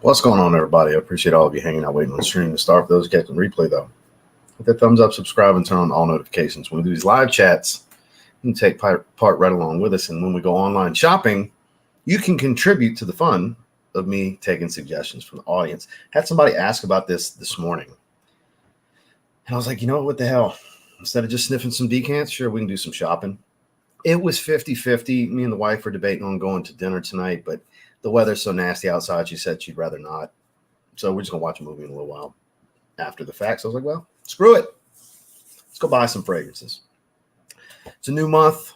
What's going on, everybody? I appreciate all of you hanging out, waiting on the stream to start. For those catching replay, though, hit that thumbs up, subscribe, and turn on all notifications. When we do these live chats, you can take part right along with us. And when we go online shopping, you can contribute to the fun of me taking suggestions from the audience. Had somebody ask about this morning, and I was like, you know what the hell? Instead of just sniffing some decants, sure, we can do some shopping. It was 50-50. Me and the wife are debating on going to dinner tonight, but the weather's so nasty outside, she said she'd rather not. So we're just going to watch a movie in a little while after the fact. So I was like, well, screw it. Let's go buy some fragrances. It's a new month.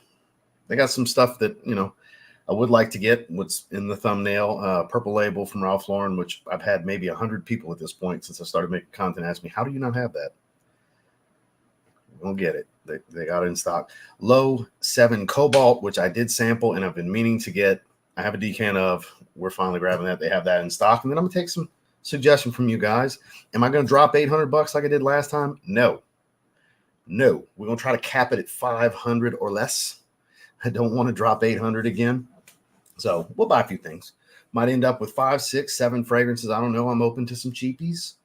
They got some stuff that, I would like to get. What's in the thumbnail, Purple Label from Ralph Lauren, which I've had maybe 100 people at this point since I started making content ask me, how do you not have that? We'll get it. They got it in stock. Low 7 Cobalt, which I did sample and I've been meaning to get. I have a decant of. We're finally grabbing that. They have that in stock. And then I'm going to take some suggestion from you guys. Am I going to drop $800 like I did last time? No. We're going to try to cap it at 500 or less. I don't want to drop 800 again. So we'll buy a few things. Might end up with 5, 6, 7 fragrances. I don't know. I'm open to some cheapies.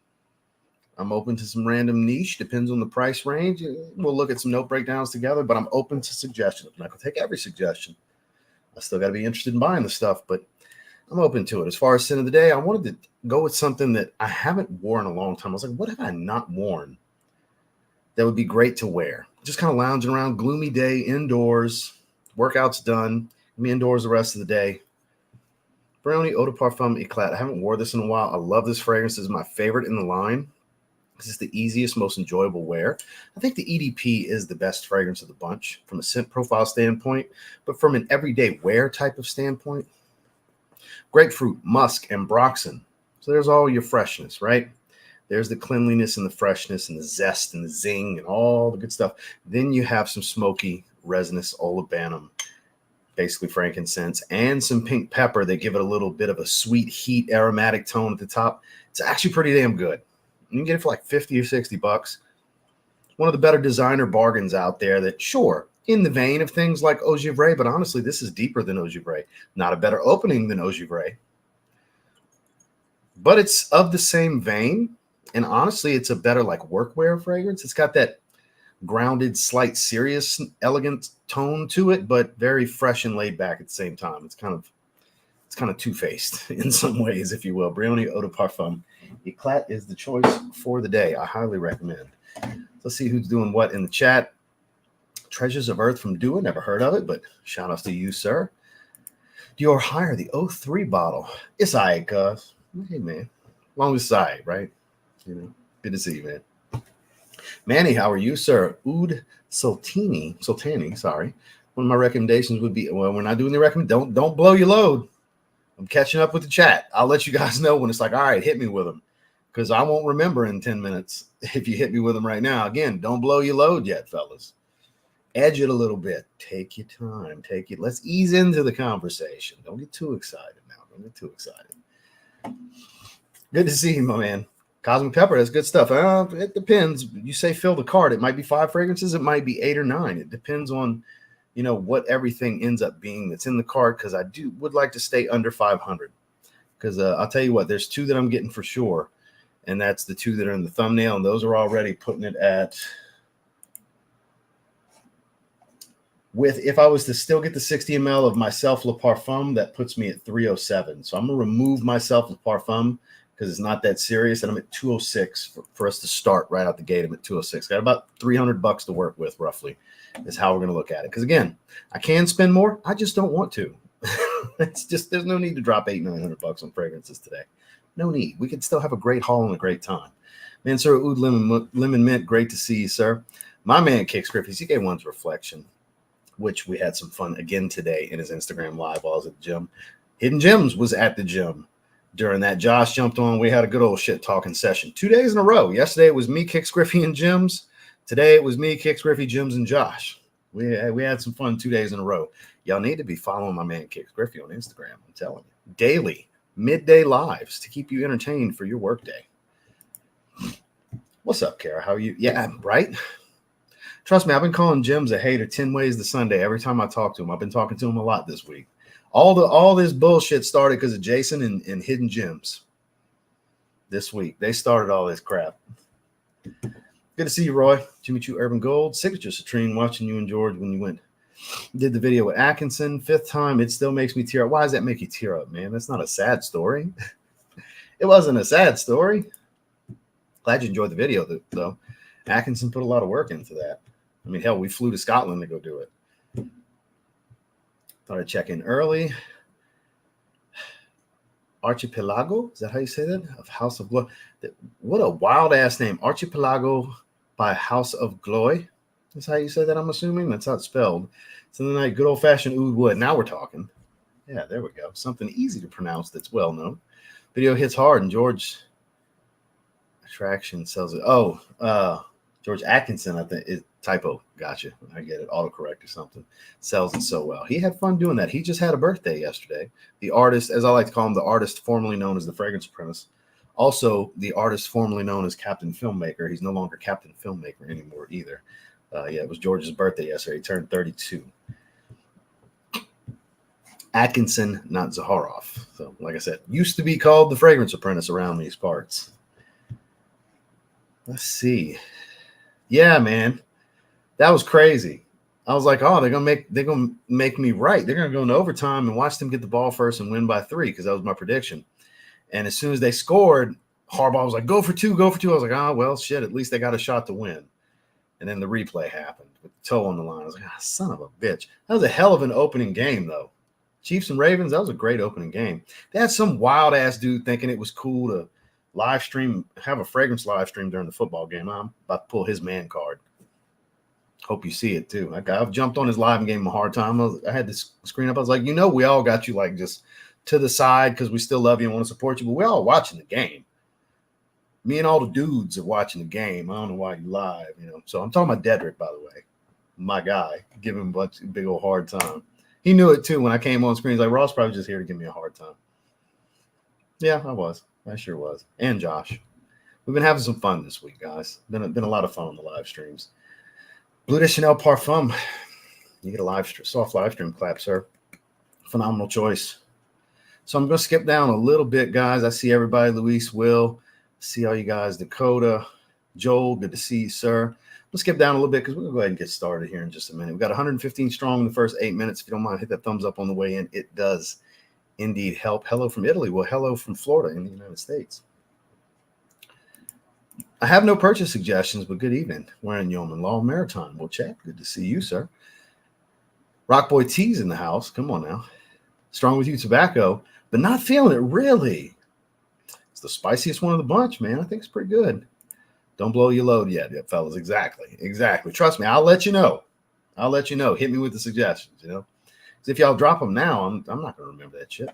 I'm open to some random niche. Depends on the price range. We'll look at some note breakdowns together, but I'm open to suggestions. I'm not going to take every suggestion. I still got to be interested in buying the stuff, but I'm open to it. As far as sin of the day, I wanted to go with something that I haven't worn in a long time. I was like, what have I not worn that would be great to wear? Just kind of lounging around, gloomy day, indoors, workout's done. I'm indoors the rest of the day. Brownie Eau de Parfum Eclat. I haven't worn this in a while. I love this fragrance. This is my favorite in the line. This is the easiest, most enjoyable wear. I think the EDP is the best fragrance of the bunch from a scent profile standpoint, but from an everyday wear type of standpoint, grapefruit, musk, and ambroxan. So there's all your freshness, right? There's the cleanliness and the freshness and the zest and the zing and all the good stuff. Then you have some smoky, resinous olibanum, basically frankincense, and some pink pepper that give it a little bit of a sweet, heat, aromatic tone at the top. It's actually pretty damn good. You can get it for like 50 or 60 bucks. One of the better designer bargains out there that, sure, in the vein of things like Eau Givre, but honestly, this is deeper than Eau Givre. Not a better opening than Eau Givre. But it's of the same vein. And honestly, it's a better like workwear fragrance. It's got that grounded, slight, serious, elegant tone to it, but very fresh and laid back at the same time. It's kind of two-faced in some ways, if you will. Brioni Eau de Parfum Eclat is the choice for the day. I highly recommend. Let's see who's doing what in the chat. Treasures of Earth from Dua. Never heard of it, but shout outs to you, sir. Dior Hire, the 03 bottle. It's all right, cuz. Hey, man. Long as it's all right, right? Good to see you, man. Manny, how are you, sir? Oud Sultani, sorry. One of my recommendations would be, well, we're not doing the recommend. Don't blow your load. I'm catching up with the chat. I'll let you guys know when it's like, all right, hit me with them, because I won't remember in 10 minutes if you hit me with them right now. Again, don't blow your load yet, fellas. Edge it a little bit. Take your time. Let's ease into the conversation. Don't get too excited now. Don't get too excited. Good to see you, my man. Cosmic Pepper, that's good stuff. It depends. You say fill the cart. It might be 5 fragrances. It might be 8 or 9. It depends on what everything ends up being that's in the cart, because I would like to stay under 500. Because I'll tell you what, there's 2 that I'm getting for sure, and that's the 2 that are in the thumbnail, and those are already putting it at, if I was to still get the 60 ml of Myself Le Parfum, that puts me at 307. So I'm going to remove Myself Le Parfum because it's not that serious, and I'm at 206 for us to start right out the gate. I'm at 206. Got about $300 to work with, roughly, is how we're going to look at it. Because again, I can spend more. I just don't want to. It's just, there's no need to drop $800-900 on fragrances today. No need. We could still have a great haul and a great time. Man, sir, Oud Lemon Mint, great to see you, sir. My man, Kicks Griffiths, he gave one's reflection, which we had some fun again today in his Instagram live while I was at the gym. Hidden Gems was at the gym during that. Josh jumped on. We had a good old shit talking session 2 days in a row. Yesterday it was me, Kicks Griffey, and Gems. Today it was me, Kicks Griffey, Gems, and Josh. We had some fun 2 days in a row. Y'all need to be following my man Kicks Griffey on Instagram. I'm telling you. Daily, midday lives to keep you entertained for your workday. What's up, Kara? How are you? Yeah, right? Trust me, I've been calling Gems a hater 10 ways to Sunday every time I talk to him. I've been talking to him a lot this week. All this bullshit started because of Jason and Hidden Gems. this week. They started all this crap. Good to see you, Roy. Jimmy Choo Urban Gold. Signature Citrine, watching you and George when you did the video with Atkinson. 5th time, it still makes me tear up. Why does that make you tear up, man? That's not a sad story. It wasn't a sad story. Glad you enjoyed the video, though. Atkinson put a lot of work into that. I mean, hell, we flew to Scotland to go do it. Thought I'd check in early. Archipelago, is that how you say that? Of House of Glory. What a wild ass name. Archipelago by House of Glory. That's how you say that, I'm assuming. That's how it's spelled. So the night, good old fashioned oud wood. Now we're talking. Yeah, there we go. Something easy to pronounce that's well known. Video hits hard, and George Attraction sells it. Oh, George Atkinson, I think, is typo. Gotcha. I get it. Autocorrect or something. Sells it so well. He had fun doing that. He just had a birthday yesterday. The artist, as I like to call him, the artist formerly known as the Fragrance Apprentice. Also, the artist formerly known as Captain Filmmaker. He's no longer Captain Filmmaker anymore either. Yeah, it was George's birthday yesterday. He turned 32. Atkinson, not Zaharoff. So, like I said, used to be called the Fragrance Apprentice around these parts. Let's see. Yeah, man, that was crazy. I was like, oh, they're gonna make me right. They're gonna go into overtime and watch them get the ball first and win by 3 because that was my prediction. And as soon as they scored, Harbaugh was like, go for 2, go for 2. I was like, oh, well, shit, at least they got a shot to win. And then the replay happened with the toe on the line. I was like, son of a bitch. That was a hell of an opening game, though. Chiefs and Ravens, that was a great opening game. They had some wild-ass dude thinking it was cool to live stream, have a fragrance live stream during the football game. I'm about to pull his man card. Hope you see it, too. I've jumped on his live and gave him a hard time. I had this screen up. I was like, we all got you, like, just to the side because we still love you and want to support you, but we're all watching the game. Me and all the dudes are watching the game. I don't know why you live, So I'm talking about Dedrick, by the way, my guy. Give him a big old hard time. He knew it too when I came on screen. He's like, Ross probably just here to give me a hard time. Yeah, I was. I sure was. And Josh. We've been having some fun this week, guys. Been a lot of fun on the live streams. Bleu de Chanel Parfum. You get a soft live stream clap, sir. Phenomenal choice. So I'm going to skip down a little bit, guys. I see everybody. Luis, Will. See all you guys. Dakota. Joel, good to see you, sir. Let's skip down a little bit because we're going to go ahead and get started here in just a minute. We've got 115 strong in the first 8 minutes. If you don't mind, hit that thumbs up on the way in. It does indeed help. Hello from Italy. Well, hello from Florida in the United States. I have no purchase suggestions, but good evening. Warren Yeoman, Law Maritime. Well, chat. Good to see you, sir. Rockboy T's in the house. Come on now. Strong with you, tobacco, but not feeling it, really. It's the spiciest one of the bunch, man. I think it's pretty good. Don't blow your load yet, fellas. Exactly. Trust me, I'll let you know. Hit me with the suggestions, Because if y'all drop them now, I'm not going to remember that shit.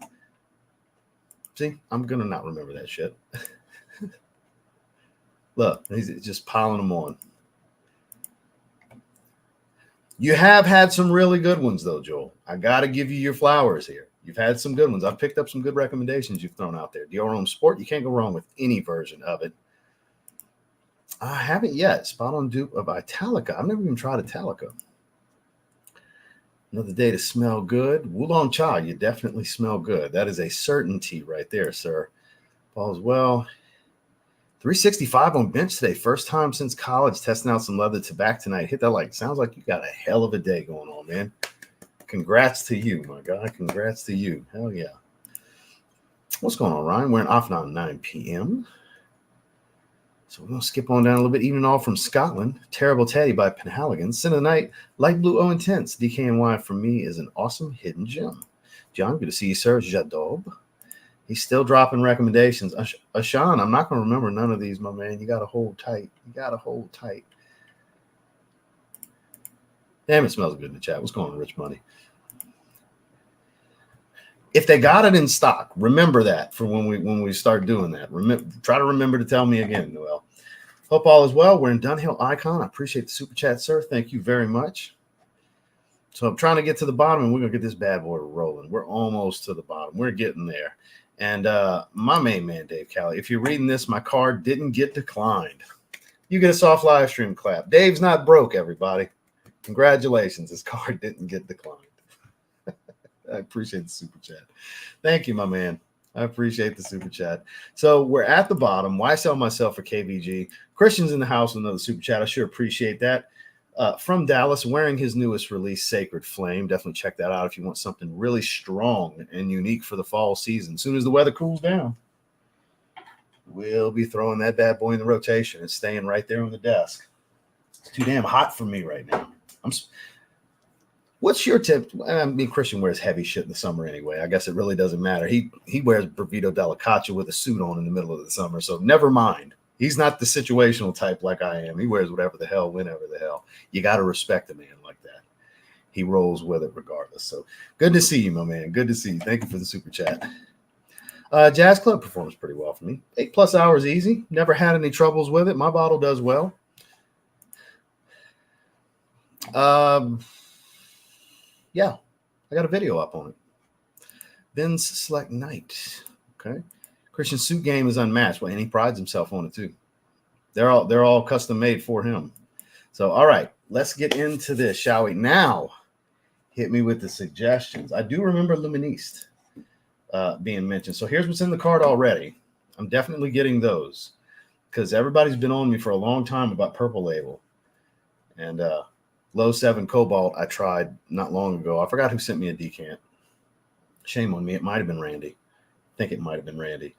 See, I'm going to not remember that shit. Look, he's just piling them on. You have had some really good ones, though, Joel. I got to give you your flowers here. You've had some good ones. I've picked up some good recommendations you've thrown out there. Dior Homme Sport, you can't go wrong with any version of it. I haven't yet. Spot on dupe of Italica. I've never even tried Italica. Another day to smell good. Wulong Cha, you definitely smell good. That is a certainty right there, sir. All is well. 365 on bench today. First time since college. Testing out some leather tobacco tonight. Hit that like. Sounds like you got a hell of a day going on, man. Congrats to you, my guy. Congrats to you. Hell yeah. What's going on, Ryan? We're in off now at 9 p.m. So we're going to skip on down a little bit. Evening all from Scotland. Terrible Teddy by Penhaligon. Sin of the Night. Light Blue O Intense. DKNY for me is an awesome hidden gem. John, good to see you, sir. Jadob. He's still dropping recommendations. Ashan, I'm not going to remember none of these, my man. You got to hold tight. Damn, it smells good in the chat. What's going on, Rich Money? If they got it in stock, remember that for when we start doing that. Try to remember to tell me again, Noel. Hope all is well. We're in Dunhill Icon. I appreciate the super chat, sir. Thank you very much. So I'm trying to get to the bottom, and we're going to get this bad boy rolling. We're almost to the bottom. We're getting there. And my main man, Dave Calley, if you're reading this, my card didn't get declined. You get a soft live stream clap. Dave's not broke, everybody. Congratulations. His card didn't get declined. I appreciate the super chat. Thank you, my man. I appreciate the super chat. So we're at the bottom. Why sell myself for KVG? Christian's in the house with another super chat. I sure appreciate that. From Dallas, wearing his newest release, Sacred Flame. Definitely check that out if you want something really strong and unique for the fall season. As soon as the weather cools down, we'll be throwing that bad boy in the rotation. It's staying right there on the desk. It's too damn hot for me right now. What's your tip? I mean, Christian wears heavy shit in the summer anyway. I guess it really doesn't matter. He wears Brevito Delicacia with a suit on in the middle of the summer, so never mind. He's not the situational type like I am. He wears whatever the hell, whenever the hell. You got to respect a man like that. He rolls with it regardless. So good to see you, my man. Good to see you. Thank you for the super chat. Jazz Club performs pretty well for me. 8+ hours easy. Never had any troubles with it. My bottle does well. Yeah, I got a video up on it. Ben's Select Night. Okay. Christian suit game is unmatched. Well, and he prides himself on it too. They're all custom made for him. So, all right, let's get into this, shall we? Now, hit me with the suggestions. I do remember Luministe being mentioned. So here's what's in the card already. I'm definitely getting those because everybody's been on me for a long time about Purple Label. And Low 7 Cobalt I tried not long ago. I forgot who sent me a decant. Shame on me. It might have been Randy. I think it might have been Randy.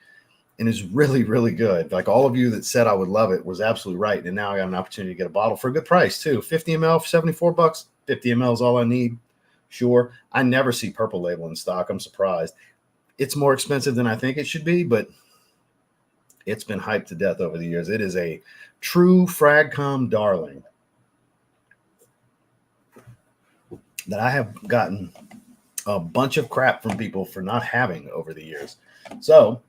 And it's really, really good. Like all of you that said I would love it was absolutely right. And now I got an opportunity to get a bottle for a good price too. 50 ml for $74. 50 ml is all I need. Sure. I never see Purple Label in stock. I'm surprised. It's more expensive than I think it should be, but it's been hyped to death over the years. It is a true Fragcom darling that I have gotten a bunch of crap from people for not having over the years. So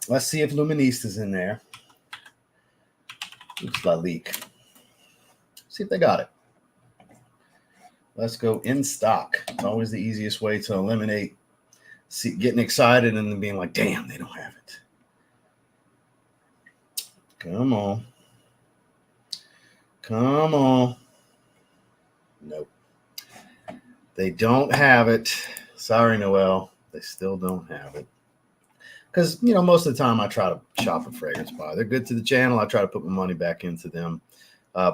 let's see if Luministe is in there. Oops, La Leak. See if they got it. Let's go in stock. It's always the easiest way to eliminate getting excited and then being like, damn, they don't have it. Come on. Come on. Nope. They don't have it. Sorry, Noel. They still don't have it. Because, you know, most of the time I try to shop at Fragrance Buy. They're good to the channel. I try to put my money back into them,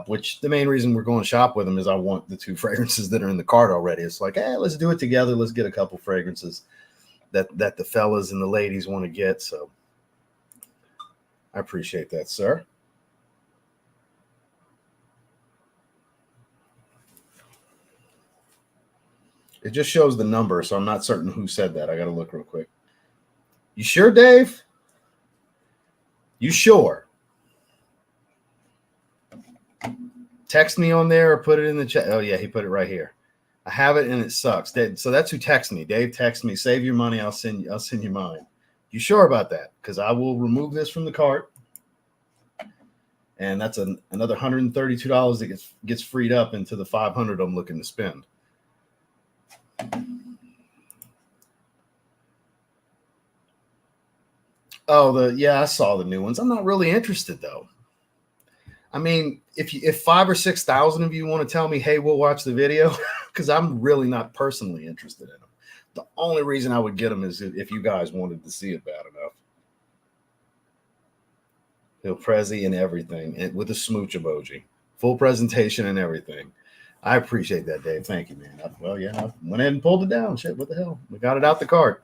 which the main reason we're going to shop with them is I want the 2 fragrances that are in the cart already. It's like, hey, let's do it together. Let's get a couple fragrances that the fellas and the ladies want to get. So I appreciate that, sir. It just shows the number, so I'm not certain who said that. I got to look real quick. You sure, Dave? You sure? Text me on there or put it in the chat. Oh, yeah, he put it right here. I have it, and it sucks. So that's who texted me. Dave texted me, save your money. I'll send you mine. You sure about that? Because I will remove this from the cart. And that's another $132 that gets freed up into the $500 I'm looking to spend. Oh, yeah, I saw the new ones. I'm not really interested though. I mean, if 5,000 or 6,000 of you want to tell me, hey, we'll watch the video, because I'm really not personally interested in them. The only reason I would get them is if you guys wanted to see it bad enough. He'll Prezi and everything, and with a smooch emoji, full presentation and everything. I appreciate that, Dave. Thank you, man. Well, yeah, I went ahead and pulled it down. Shit, what the hell? We got it out the cart.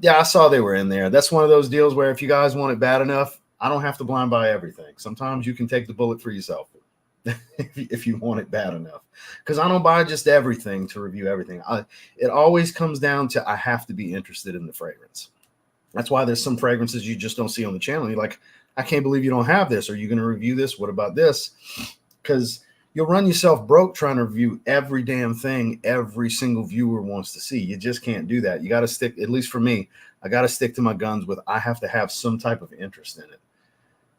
Yeah, I saw they were in there. That's one of those deals where if you guys want it bad enough, I don't have to blind buy everything. Sometimes you can take the bullet for yourself if you want it bad enough. Because I don't buy just everything to review everything. It always comes down to I have to be interested in the fragrance. That's why there's some fragrances you just don't see on the channel. You're like, I can't believe you don't have this. Are you going to review this? What about this? Because you'll run yourself broke trying to review every damn thing every single viewer wants to see. You just can't do that. You got to stick, at least for me, I got to stick to my guns with I have to have some type of interest in it.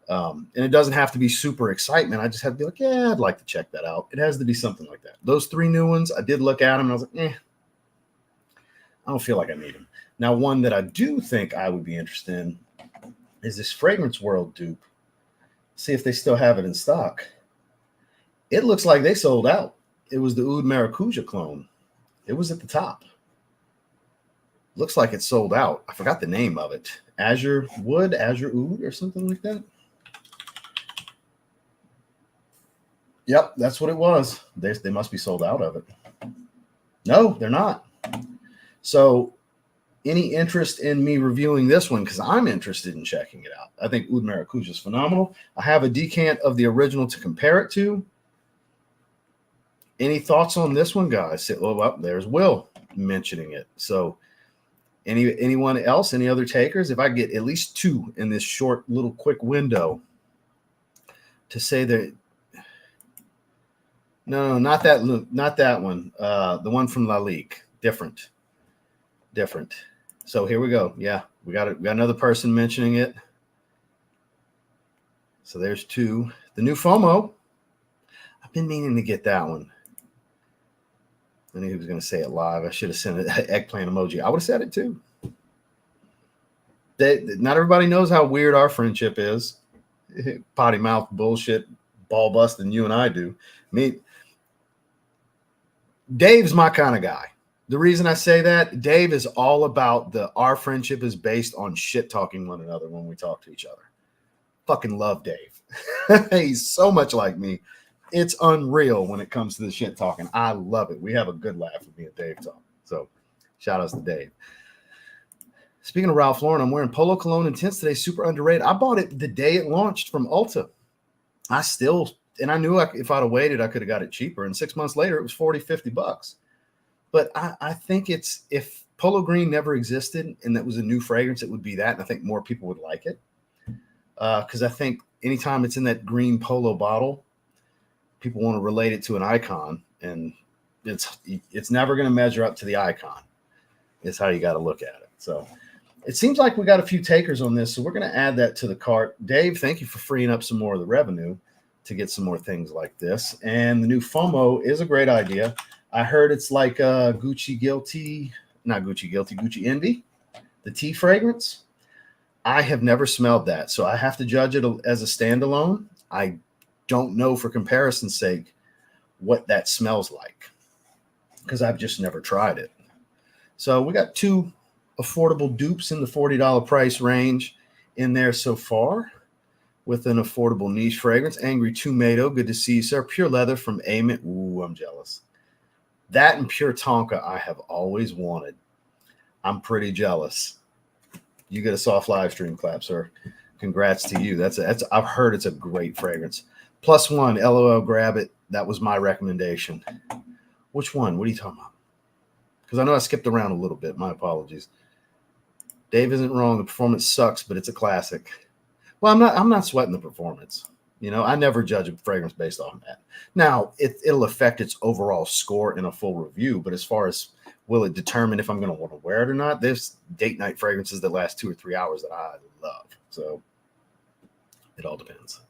And it doesn't have to be super excitement. I just have to be like, yeah, I'd like to check that out. It has to be something like that. Those 3 new ones, I did look at them and I was like, I don't feel like I need them. Now, one that I do think I would be interested in is this Fragrance World dupe. See if they still have it in stock. It looks like they sold out. It was the Oud Maracuja clone. It was at the top. Looks like it's sold out. I forgot the name of it. Azure Wood, Azure Oud, or something like that. Yep, that's what it was. They must be sold out of it. No, they're not. So any interest in me reviewing this one? Because I'm interested in checking it out. I think Oud Maracuja is phenomenal. I have a decant of the original to compare it to. Any thoughts on this one, guys? Well, there's Will mentioning it. So anyone else, any other takers? If I get at least two in this short little quick window to say that, no, not that one. The one from La Ligue, different. So here we go. Yeah, we got another person mentioning it. So there's two. The new FOMO. I've been meaning to get that one. I knew he was going to say it live. I should have sent an eggplant emoji. I would have said it too. Not everybody knows how weird our friendship is. Potty mouth bullshit, ball busting you and I do. Dave's my kind of guy. The reason I say that, Dave is all about our friendship is based on shit talking one another when we talk to each other. Fucking love Dave. He's so much like me. It's unreal when it comes to the shit talking. I love it. We have a good laugh with me and Dave talk. So shout outs to Dave. Speaking of Ralph Lauren, I'm wearing Polo Cologne Intense today. Super underrated. I bought it the day it launched from Ulta. And I knew if I'd have waited, I could have got it cheaper. And 6 months later, it was $40-50. But I think if Polo Green never existed and that was a new fragrance, it would be that. And I think more people would like it. Because I think anytime it's in that green Polo bottle, people want to relate it to an icon, and it's never going to measure up to the icon. It's how you got to look at it. So it seems like we got a few takers on this, so we're going to add that to the cart. Dave, thank you for freeing up some more of the revenue to get some more things like this. And the new FOMO is a great idea. I heard it's like Gucci Envy, the tea fragrance. I have never smelled that, so I have to judge it as a standalone. I don't know for comparison's sake what that smells like because I've just never tried it. So we got two affordable dupes in the $40 price range in there so far with an affordable niche fragrance. Angry Tomato, good to see you, sir. Pure Leather from Amen. Ooh, I'm jealous. That and Pure Tonka I have always wanted. I'm pretty jealous. You get a soft live stream clap, sir. Congrats to you. I've heard it's a great fragrance. +1, LOL, grab it. That was my recommendation. Which one? What are you talking about? Because I know I skipped around a little bit. My apologies. Dave isn't wrong. The performance sucks, but it's a classic. Well, I'm not sweating the performance. You know, I never judge a fragrance based on that. Now, it'll affect its overall score in a full review, but as far as will it determine if I'm going to want to wear it or not, there's date night fragrances that last 2 or 3 hours that I love. So it all depends.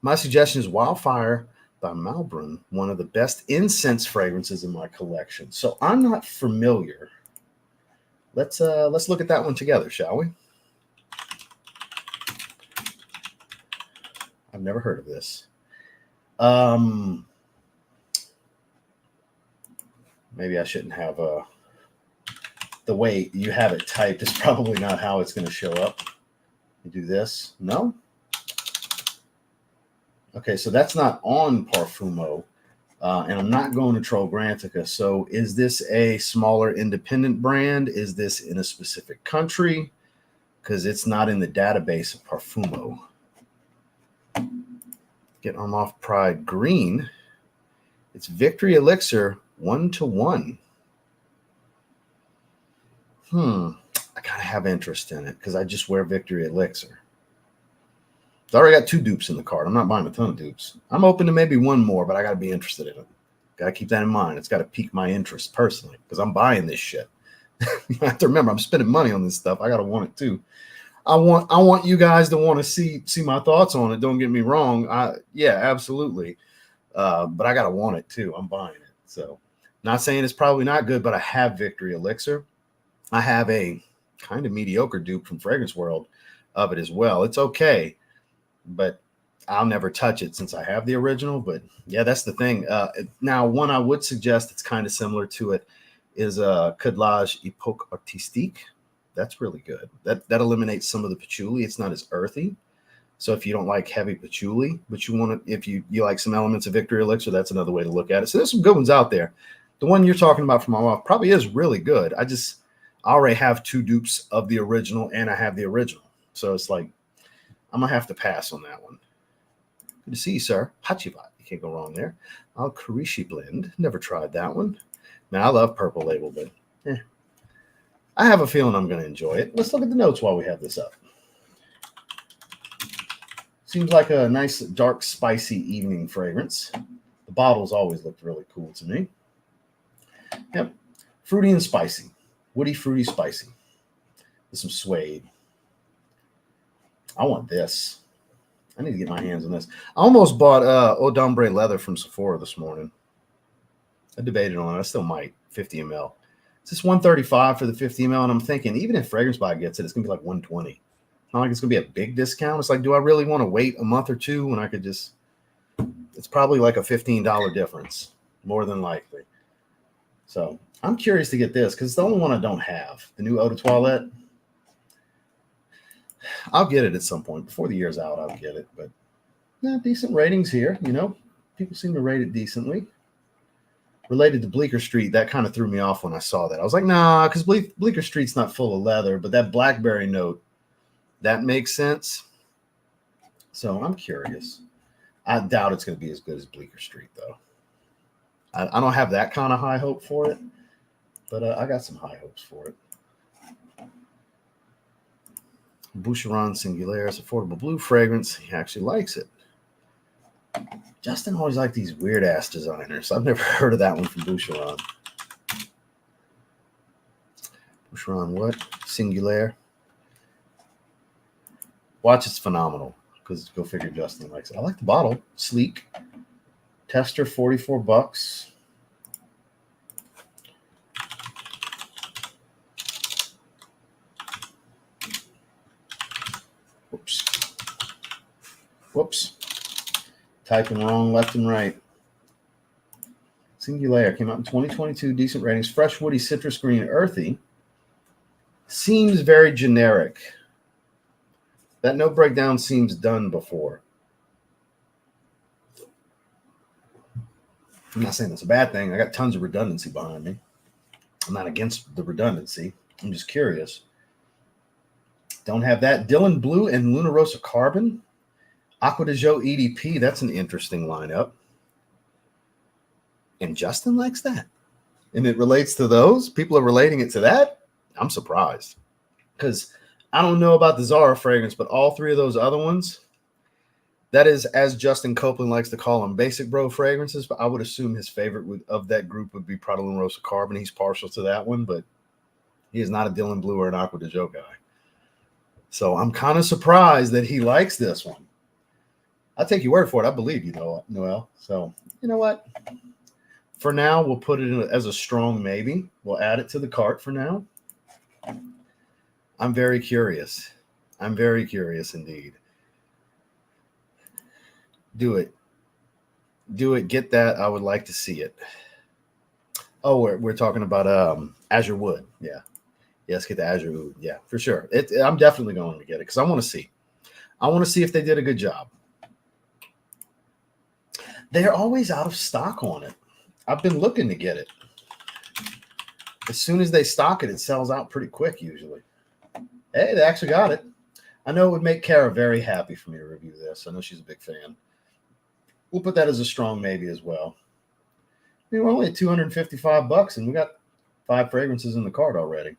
My suggestion is Wildfire by Malbron, one of the best incense fragrances in my collection. So I'm not familiar. Let's look at that one together, shall we? I've never heard of this. Maybe I shouldn't have the way you have it typed is probably not how it's going to show up. You do this. No? Okay, so that's not on Parfumo, and I'm not going to Troll Grantica. So is this a smaller independent brand? Is this in a specific country? Because it's not in the database of Parfumo. Get Arm Off Pride Green. It's Victory Elixir 1-to-1. I gotta have interest in it because I just wear Victory Elixir. I already got 2 dupes in the cart. I'm not buying a ton of dupes. I'm open to maybe one more, but I got to be interested in it. Got to keep that in mind. It's got to pique my interest personally because I'm buying this shit. You have to remember, I'm spending money on this stuff. I got to want it too. I want you guys to want to see my thoughts on it. Don't get me wrong. Yeah, absolutely. But I got to want it too. I'm buying it. So not saying it's probably not good, but I have Victory Elixir. I have a kind of mediocre dupe from Fragrance World of it as well. It's okay, but I'll never touch it since I have the original. But yeah, that's the thing. Now, one I would suggest it's kind of similar to it is Codlage Epoque Artistique. That's really good. That eliminates some of the patchouli. It's not as earthy. So if you don't like heavy patchouli, but you want to, if you like some elements of Victory Elixir, that's another way to look at it. So there's some good ones out there. The one you're talking about from my mouth probably is really good. I already have 2 dupes of the original, and I have the original. So it's like, I'm going to have to pass on that one. Good to see you, sir. Hachivat. You can't go wrong there. Al-Karishi blend. Never tried that one. Now, I love Purple Label, but I have a feeling I'm going to enjoy it. Let's look at the notes while we have this up. Seems like a nice, dark, spicy evening fragrance. The bottles always looked really cool to me. Yep. Fruity and spicy. Woody, fruity, spicy. With some suede. I want this. I need to get my hands on this. I almost bought Eau d'Ombre leather from Sephora this morning. I debated on it. I still might. 50 ml. It's just $135 for the 50 ml, and I'm thinking, even if Fragrance Buy gets it, it's going to be like $120. Not like it's going to be a big discount. It's like, do I really want to wait a month or two when I could just – it's probably like a $15 difference, more than likely. So I'm curious to get this because it's the only one I don't have, the new Eau de Toilette. I'll get it at some point. Before the year's out, I'll get it. But yeah, decent ratings here, you know. People seem to rate it decently. Related to Bleecker Street, that kind of threw me off when I saw that. I was like, nah, because Bleecker Street's not full of leather, but that blackberry note, that makes sense. So I'm curious. I doubt it's going to be as good as Bleecker Street, though. I don't have that kind of high hope for it, but I got some high hopes for it. Boucheron Singulaire's affordable blue fragrance. He actually likes it. Justin always liked these weird-ass designers. I've never heard of that one from Boucheron. Boucheron what? Singulaire. Watch, it's phenomenal. Because go figure Justin likes it. I like the bottle. Sleek. Tester, $44. Whoops. Typing wrong left and right. Singulaire came out in 2022. Decent ratings. Fresh, woody, citrus, green, earthy. Seems very generic. That note breakdown seems done before. I'm not saying that's a bad thing. I got tons of redundancy behind me. I'm not against the redundancy. I'm just curious. Don't have that. Dylan Blue and Luna Rosa Carbon. Aqua de Joe EDP. That's an interesting lineup. And Justin likes that. And it relates to those. People are relating it to that. I'm surprised. Because I don't know about the Zara fragrance, but all 3 of those other ones, that is, as Justin Copeland likes to call them, basic bro fragrances. But I would assume his favorite of that group would be Prada Luna Rosa Carbon. He's partial to that one, but he is not a Dylan Blue or an Aqua de Joe guy. So I'm kind of surprised that he likes this one. I'll take your word for it. I believe you, Noel. So you know what? For now, we'll put it in as a strong maybe. We'll add it to the cart for now. I'm very curious. I'm very curious indeed. Do it. Do it. Get that. I would like to see it. Oh, we're talking about Azure Wood. Yeah. Yes, get the Azure Wood. Yeah, for sure. I'm definitely going to get it because I want to see. I want to see if they did a good job. They're always out of stock on it. I've been looking to get it. As soon as they stock it, it sells out pretty quick usually. Hey, they actually got it. I know it would make Kara very happy for me to review this. I know she's a big fan. We'll put that as a strong maybe as well. I mean, we're only at $255, and we got 5 fragrances in the cart already.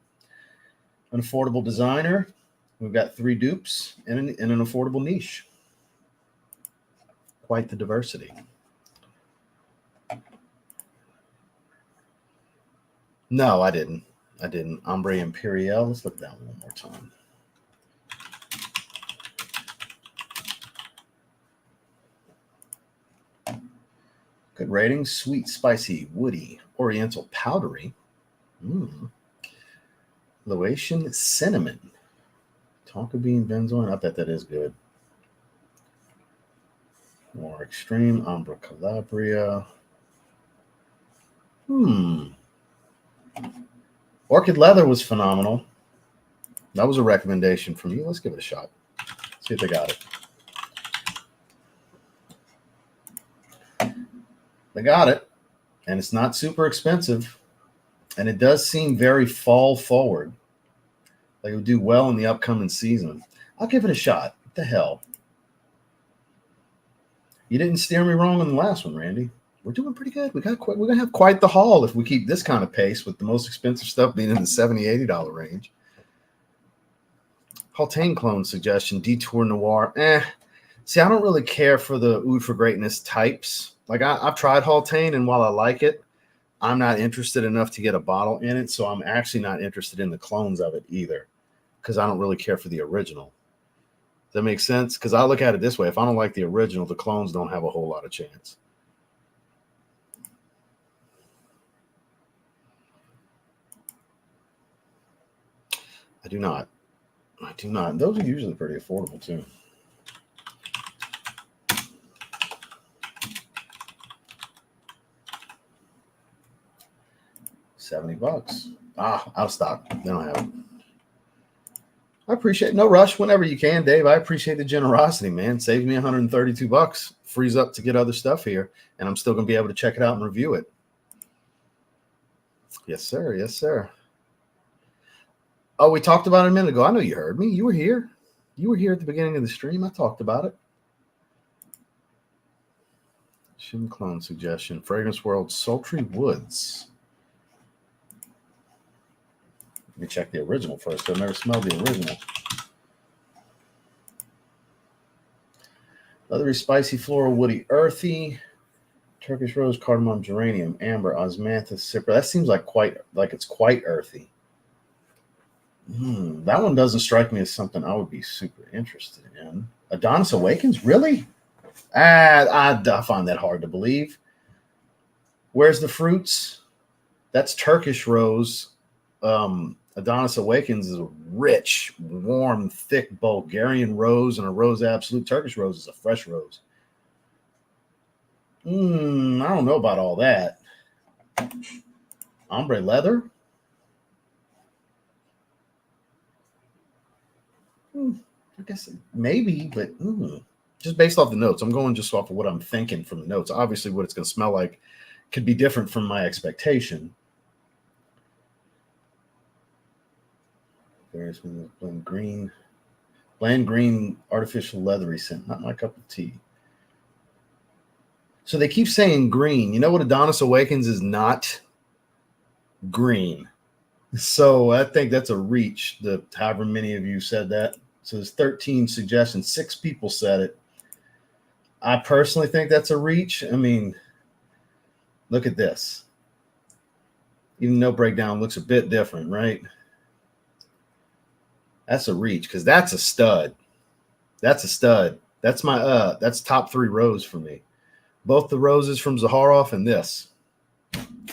An affordable designer. We've got 3 dupes and an affordable niche. Quite the diversity. No, I didn't. Ombre Imperial. Let's look at that one more time. Good ratings. Sweet, spicy, woody, oriental, powdery. Laotian cinnamon. Tonka bean benzoin. I bet that is good. More extreme. Ombre Calabria. Orchid Leather was phenomenal. That was a recommendation from you. Let's give it a shot. See if they got it. They got it. And it's not super expensive. And it does seem very fall forward. Like it would do well in the upcoming season. I'll give it a shot. What the hell? You didn't steer me wrong on the last one, Randy. We're doing pretty good. We're gonna have quite the haul if we keep this kind of pace with the most expensive stuff being in the $70, $80 range. Haltane clone suggestion, Detour Noir. See, I don't really care for the Oud for Greatness types. Like I've tried Haltane, and while I like it, I'm not interested enough to get a bottle in it. So I'm actually not interested in the clones of it either, because I don't really care for the original. Does that make sense? Because I look at it this way: if I don't like the original, the clones don't have a whole lot of chance. I do not. I do not. Those are usually pretty affordable too. $70. Out of stock. They don't have it. I appreciate it. No rush. Whenever you can, Dave. I appreciate the generosity, man. Saves me $132. Frees up to get other stuff here, and I'm still gonna be able to check it out and review it. Yes, sir. Yes, sir. Oh, we talked about it a minute ago. I know you heard me. You were here. You were here at the beginning of the stream. I talked about it. Shin clone suggestion. Fragrance World Sultry Woods. Let me check the original first. I've never smelled the original. Leathery, spicy, floral, woody, earthy. Turkish rose, cardamom, geranium, amber, osmanthus, cypre. That seems like it's quite earthy. That one doesn't strike me as something I would be super interested in. Adonis Awakens? Really? I find that hard to believe. Where's the fruits? That's Turkish rose. Adonis Awakens is a rich, warm, thick Bulgarian rose, and a rose absolute. Turkish rose is a fresh rose. I don't know about all that. Ombre leather? I guess maybe, but just based off the notes. I'm going just off of what I'm thinking from the notes. Obviously, what it's going to smell like could be different from my expectation. Various bland green, artificial leathery scent. Not my cup of tea. So they keep saying green. You know what Adonis Awakens is not? Green. So I think that's a reach. However many of you said that. So there's 13 suggestions. 6 people said it. I personally think that's a reach. I mean, look at this. Even though breakdown looks a bit different, right? That's a reach because that's a stud. That's a stud. That's my that's top 3 rose for me. Both the roses from Zaharoff and this.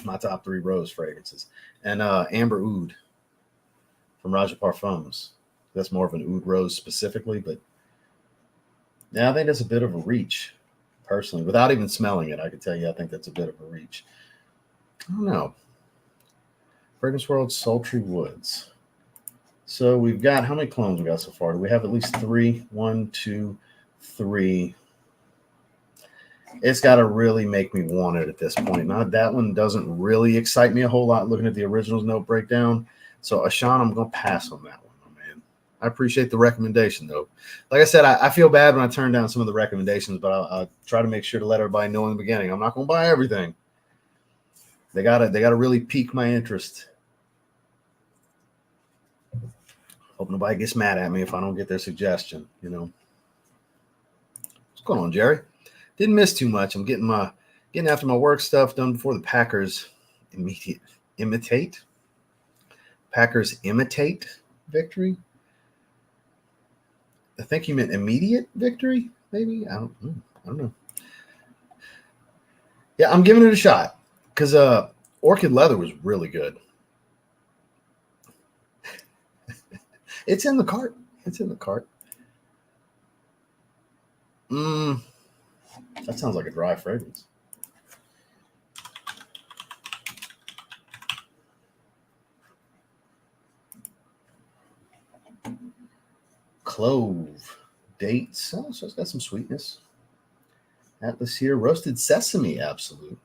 My top 3 rose fragrances. And Amber Oud from Raja Parfums. That's more of an oud rose specifically, but yeah, I think that's a bit of a reach, personally. Without even smelling it, I can tell you I think that's a bit of a reach. I don't know. Fragrance World Sultry Woods. So we've got, how many clones we got so far? Do we have at least 3? 1, 2, 3. It's got to really make me want it at this point. Now, that one doesn't really excite me a whole lot looking at the original's note breakdown. So, Ashan, I'm going to pass on that one, my man. I appreciate the recommendation, though. Like I said, I feel bad when I turn down some of the recommendations, but I'll try to make sure to let everybody know in the beginning. I'm not going to buy everything. They gotta really pique my interest. Hope nobody gets mad at me if I don't get their suggestion, you know. What's going on, Jerry? Didn't miss too much. I'm getting after my work stuff done before the Packers imitate victory. I think you meant immediate victory, maybe. I don't know. Yeah, I'm giving it a shot because Orchid Leather was really good. It's in the cart. That sounds like a dry fragrance. Clove. Dates. Oh, so it's got some sweetness. Atlas here. Roasted Sesame Absolute.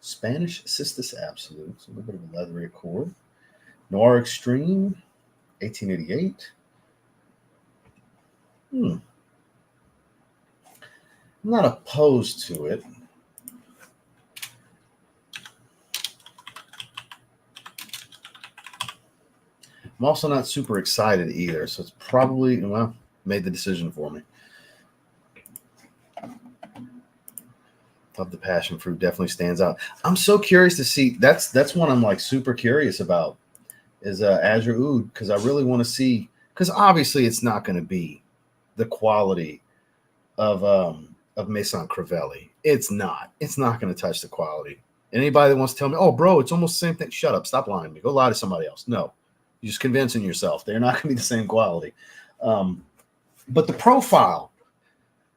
Spanish Cistus Absolute. So a little bit of a leathery accord. Noir Extreme. 1888. I'm not opposed to it. I'm also not super excited either, so it's probably, well, made the decision for me. Love the passion fruit, definitely stands out. I'm so curious to see, that's one I'm like super curious about, is Azure Oud, because I really want to see, because obviously it's not going to be the quality of Maison Crivelli. It's not going to touch the quality. And anybody that wants to tell me, oh, bro, it's almost the same thing, shut up, stop lying to me, go lie to somebody else. No, you're just convincing yourself. They're not going to be the same quality. But the profile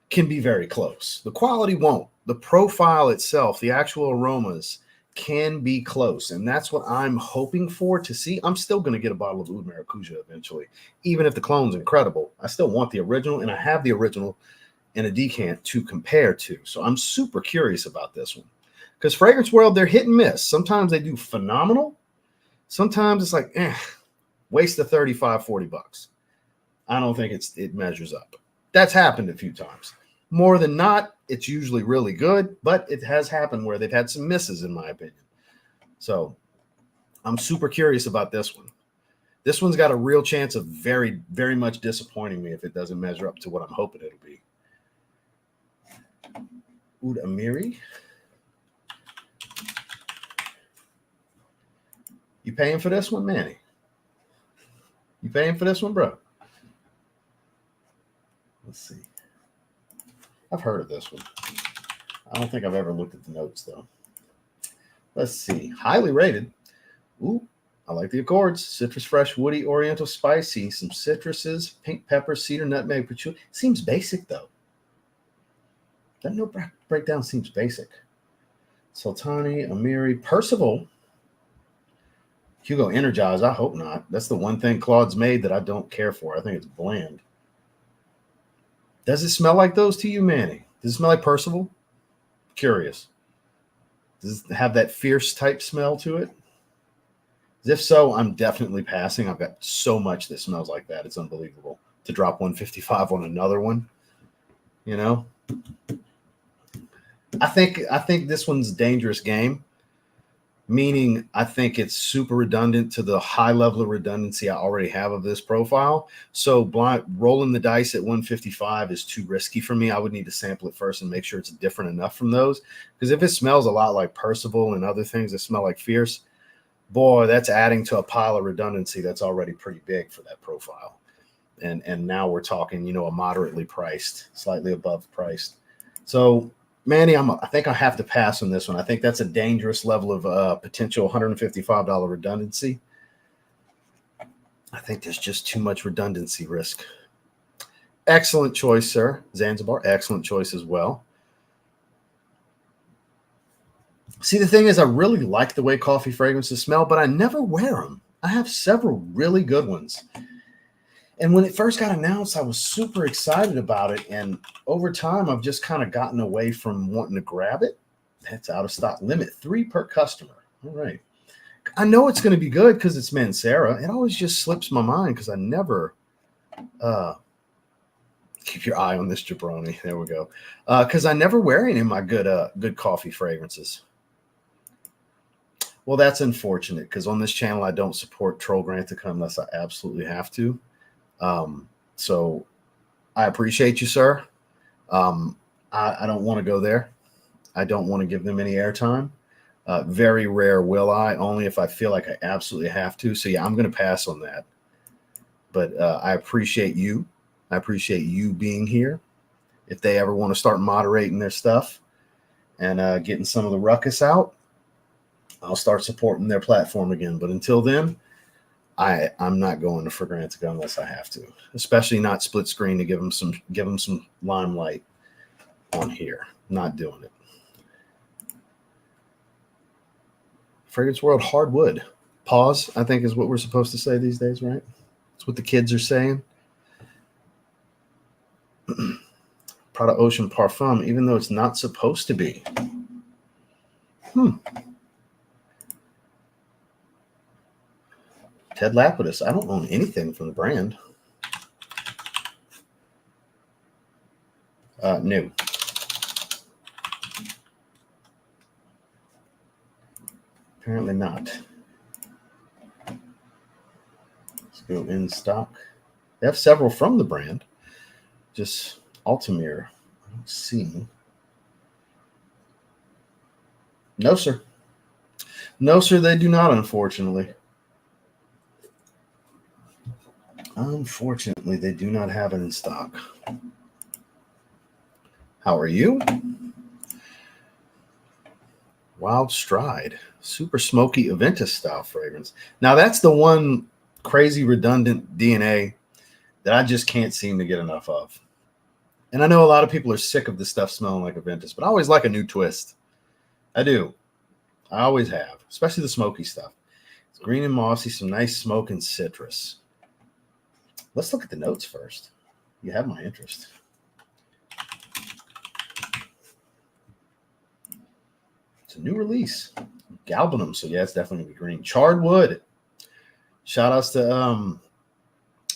can be very close. The quality won't. The profile itself, the actual aromas can be close. And that's what I'm hoping for to see. I'm still going to get a bottle of Oud Maracuja eventually. Even if the clone's incredible, I still want the original, and I have the original in a decant to compare to. So I'm super curious about this one. Because Fragrance World, they're hit and miss. Sometimes they do phenomenal. Sometimes it's like, waste of 35, 40 bucks. I don't think it measures up. That's happened a few times. More than not, it's usually really good, but it has happened where they've had some misses, in my opinion. So I'm super curious about this one. This one's got a real chance of very, very much disappointing me if it doesn't measure up to what I'm hoping it'll be. Oud Amiri. You paying for this one, Manny? You paying for this one, bro? Let's see. I've heard of this one. I don't think I've ever looked at the notes, though. Let's see. Highly rated. Ooh, I like the accords. Citrus, fresh, woody, oriental, spicy. Some citruses, pink pepper, cedar, nutmeg, patchouli. Seems basic, though. That note breakdown seems basic. Sultani, Amiri, Percival. Hugo Energize. I hope not. That's the one thing Claude's made that I don't care for. I think it's bland. Does it smell like those to you, Manny? Does it smell like Percival? Curious. Does it have that fierce type smell to it? If so, I'm definitely passing. I've got so much that smells like that. It's unbelievable to drop 155 on another one. You know, I think this one's a dangerous game. Meaning, I think it's super redundant to the high level of redundancy I already have of this profile. So rolling the dice at 155 is too risky for me. I would need to sample it first and make sure it's different enough from those. Because if it smells a lot like Percival and other things that smell like Fierce, boy, that's adding to a pile of redundancy that's already pretty big for that profile. And now we're talking, a moderately priced, slightly above priced. So Manny, I think I have to pass on this one. I think that's a dangerous level of potential $155 redundancy. I think there's just too much redundancy risk. Excellent choice, sir. Zanzibar, excellent choice as well. See, the thing is, I really like the way coffee fragrances smell, but I never wear them. I have several really good ones. And when it first got announced, I was super excited about it. And over time, I've just kind of gotten away from wanting to grab it. That's out of stock. Limit 3 per customer. All right. I know it's going to be good because it's Mancera. It always just slips my mind because I never keep your eye on this jabroni. There we go. Because I never wear any of my good coffee fragrances. Well, that's unfortunate because on this channel, I don't support Troll Grantica unless I absolutely have to. So I appreciate you, sir. I don't want to go there. I don't want to give them any airtime. Very rare will I, only if I feel like I absolutely have to. So yeah, I'm going to pass on that. But I appreciate you. I appreciate you being here. If they ever want to start moderating their stuff and getting some of the ruckus out, I'll start supporting their platform again. But until then, I'm not going to Fragrantica unless I have to, especially not split screen to give them some limelight on here. Not doing it. Fragrance World hardwood. Pause, I think, is what we're supposed to say these days, right? That's what the kids are saying. Prada Ocean Parfum, even though it's not supposed to be. Ted Lapidus. I don't own anything from the brand. New. Apparently not. Let's go in stock. They have several from the brand. Just Altamir. I don't see. No, sir. No, sir, they do not, unfortunately. Unfortunately, they do not have it in stock. How are you? Wild Stride. Super smoky Aventus style fragrance. Now, that's the one crazy redundant DNA that I just can't seem to get enough of. And I know a lot of people are sick of this stuff smelling like Aventus, but I always like a new twist. I do. I always have, especially the smoky stuff. It's green and mossy, some nice smoke and citrus. Let's look at the notes first. You have my interest. It's a new release. Galbanum, so yeah, it's definitely going to be green. Charred wood. Shout outs to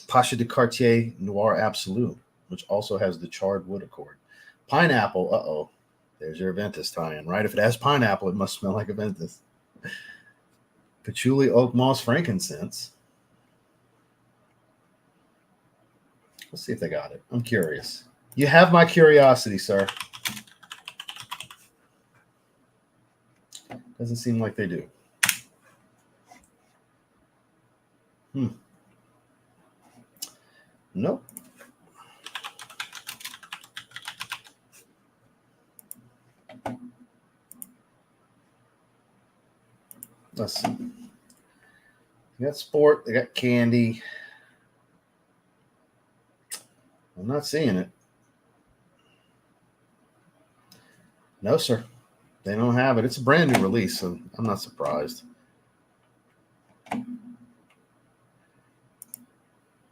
Pacha de Cartier Noir Absolute, which also has the charred wood accord. Pineapple, uh-oh. There's your Aventus tie-in, right? If it has pineapple, it must smell like Aventus. Patchouli, oak moss, frankincense. Let's see if they got it. I'm curious. You have my curiosity, sir. Doesn't seem like they do. Nope. Let's see. They got sport. They got candy. I'm not seeing it. No, sir. They don't have it. It's a brand new release, so I'm not surprised.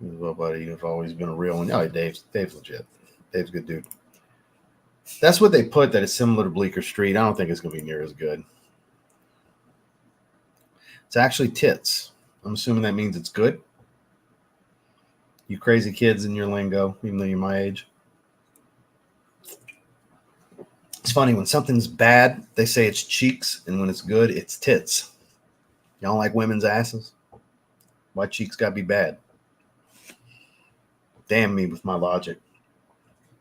Well, buddy, you've always been a real one. Oh, Dave's legit. Dave's a good dude. That's what they put, that it's similar to Bleecker Street. I don't think it's going to be near as good. It's actually tits. I'm assuming that means it's good. You crazy kids in your lingo, even though you're my age. It's funny, when something's bad, they say it's cheeks, and when it's good, it's tits. Y'all like women's asses? Why cheeks gotta be bad? Damn me with my logic.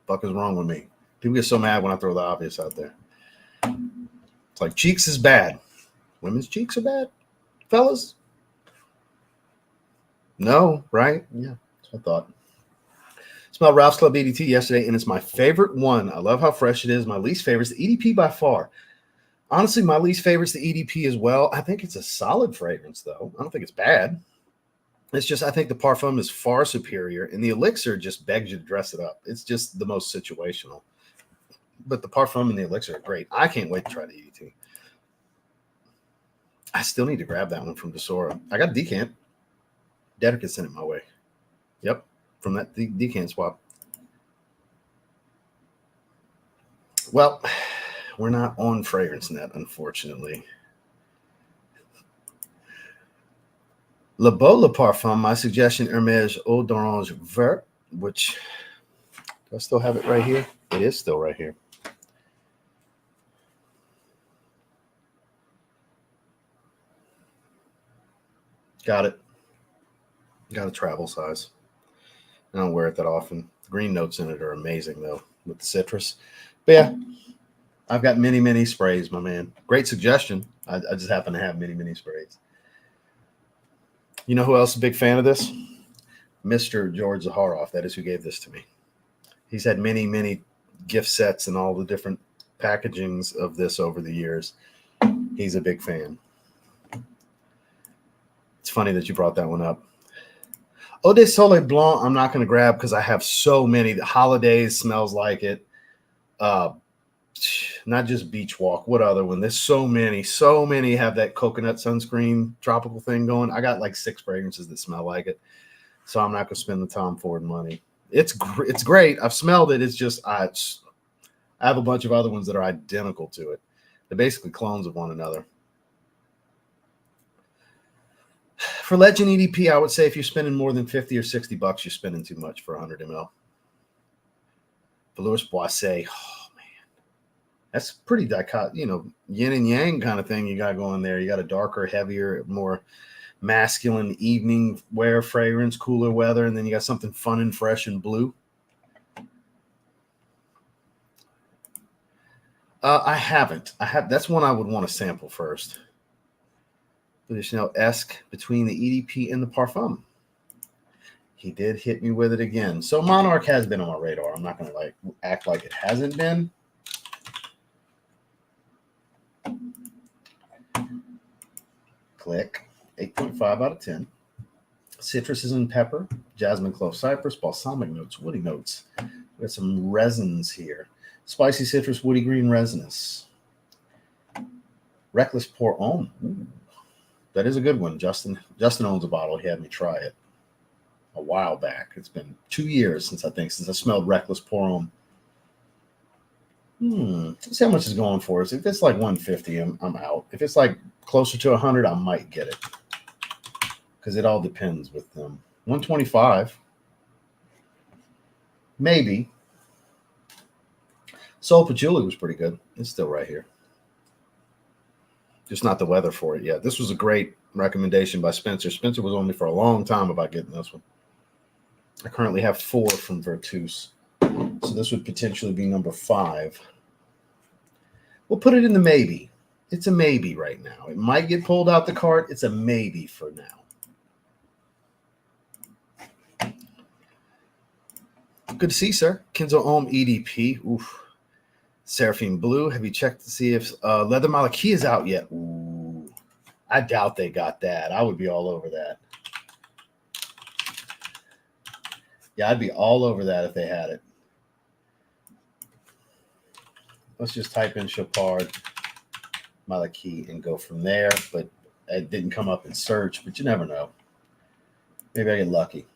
Fuck is wrong with me? People get so mad when I throw the obvious out there. It's like cheeks is bad. Women's cheeks are bad? Fellas? No, right? Yeah, that's what I thought. Smelled Ralph's Club EDT yesterday, and it's my favorite one. I love how fresh it is. My least favorite is the EDP by far. Honestly, my least favorite is the EDP as well. I think it's a solid fragrance, though. I don't think it's bad. It's just, I think the Parfum is far superior, and the Elixir just begs you to dress it up. It's just the most situational. But the Parfum and the Elixir are great. I can't wait to try the EDT. I still need to grab that one from Desora. I got a decant. Dedrick sent it my way. Yep, from that decant swap. Well, we're not on FragranceNet, unfortunately. Le Beau Le Parfum, my suggestion, Hermès Eau d'Orange Vert, which, do I still have it right here? It is still right here. Got it. Got a travel size. I don't wear it that often. The green notes in it are amazing, though, with the citrus. But yeah, I've got many, many sprays, my man. Great suggestion. I just happen to have many, many sprays. You know who else is a big fan of this? Mr. George Zaharoff. That is who gave this to me. He's had many, many gift sets and all the different packagings of this over the years. He's a big fan. It's funny that you brought that one up. Eau de Soleil Blanc, I'm not going to grab because I have so many. The Holidays smells like it. Not just Beach Walk. What other one? There's so many have that coconut sunscreen tropical thing going. I got like 6 fragrances that smell like it. So I'm not going to spend the Tom Ford money. It's great. I've smelled it. It's just I have a bunch of other ones that are identical to it. They're basically clones of one another. For Legend EDP, I would say if you're spending more than 50 or 60 bucks, you're spending too much for 100 ml. Velours Boisset, oh man, that's pretty yin and yang kind of thing you got going there. You got a darker, heavier, more masculine evening wear fragrance, cooler weather, and then you got something fun and fresh and blue. I haven't. That's one I would want to sample first. Chanel-esque between the EDP and the Parfum. He did hit me with it again. So Monarch has been on my radar. I'm not going to act like it hasn't been. Click. 8.5 out of 10. Citruses and pepper, jasmine, clove, cypress, balsamic notes, woody notes. We got some resins here. Spicy citrus, woody green resinous. Reckless Pour Homme. Ooh, that is a good one. Justin owns a bottle. He had me try it a while back. It's been 2 years since I smelled Reckless Pour Homme. Let's see how much it's going for us. If it's like 150, I'm out. If it's like closer to 100, I might get it. Because it all depends with them. 125. Maybe. Soul Patchouli was pretty good. It's still right here. Just not the weather for it yet. This was a great recommendation by Spencer. Spencer was on me for a long time about getting this one. I currently have 4 from Vertus. So this would potentially be number 5. We'll put it in the maybe. It's a maybe right now. It might get pulled out the cart. It's a maybe for now. Good to see you, sir. Kenzo Homme EDP. Oof. Seraphine Blue. Have you checked to see if Leather Malaki is out yet? Ooh. I doubt they got that. I would be all over that. Yeah, I'd be all over that if they had it. Let's just type in Chopard Malaki and go from there. But it didn't come up in search, but you never know. Maybe I get lucky.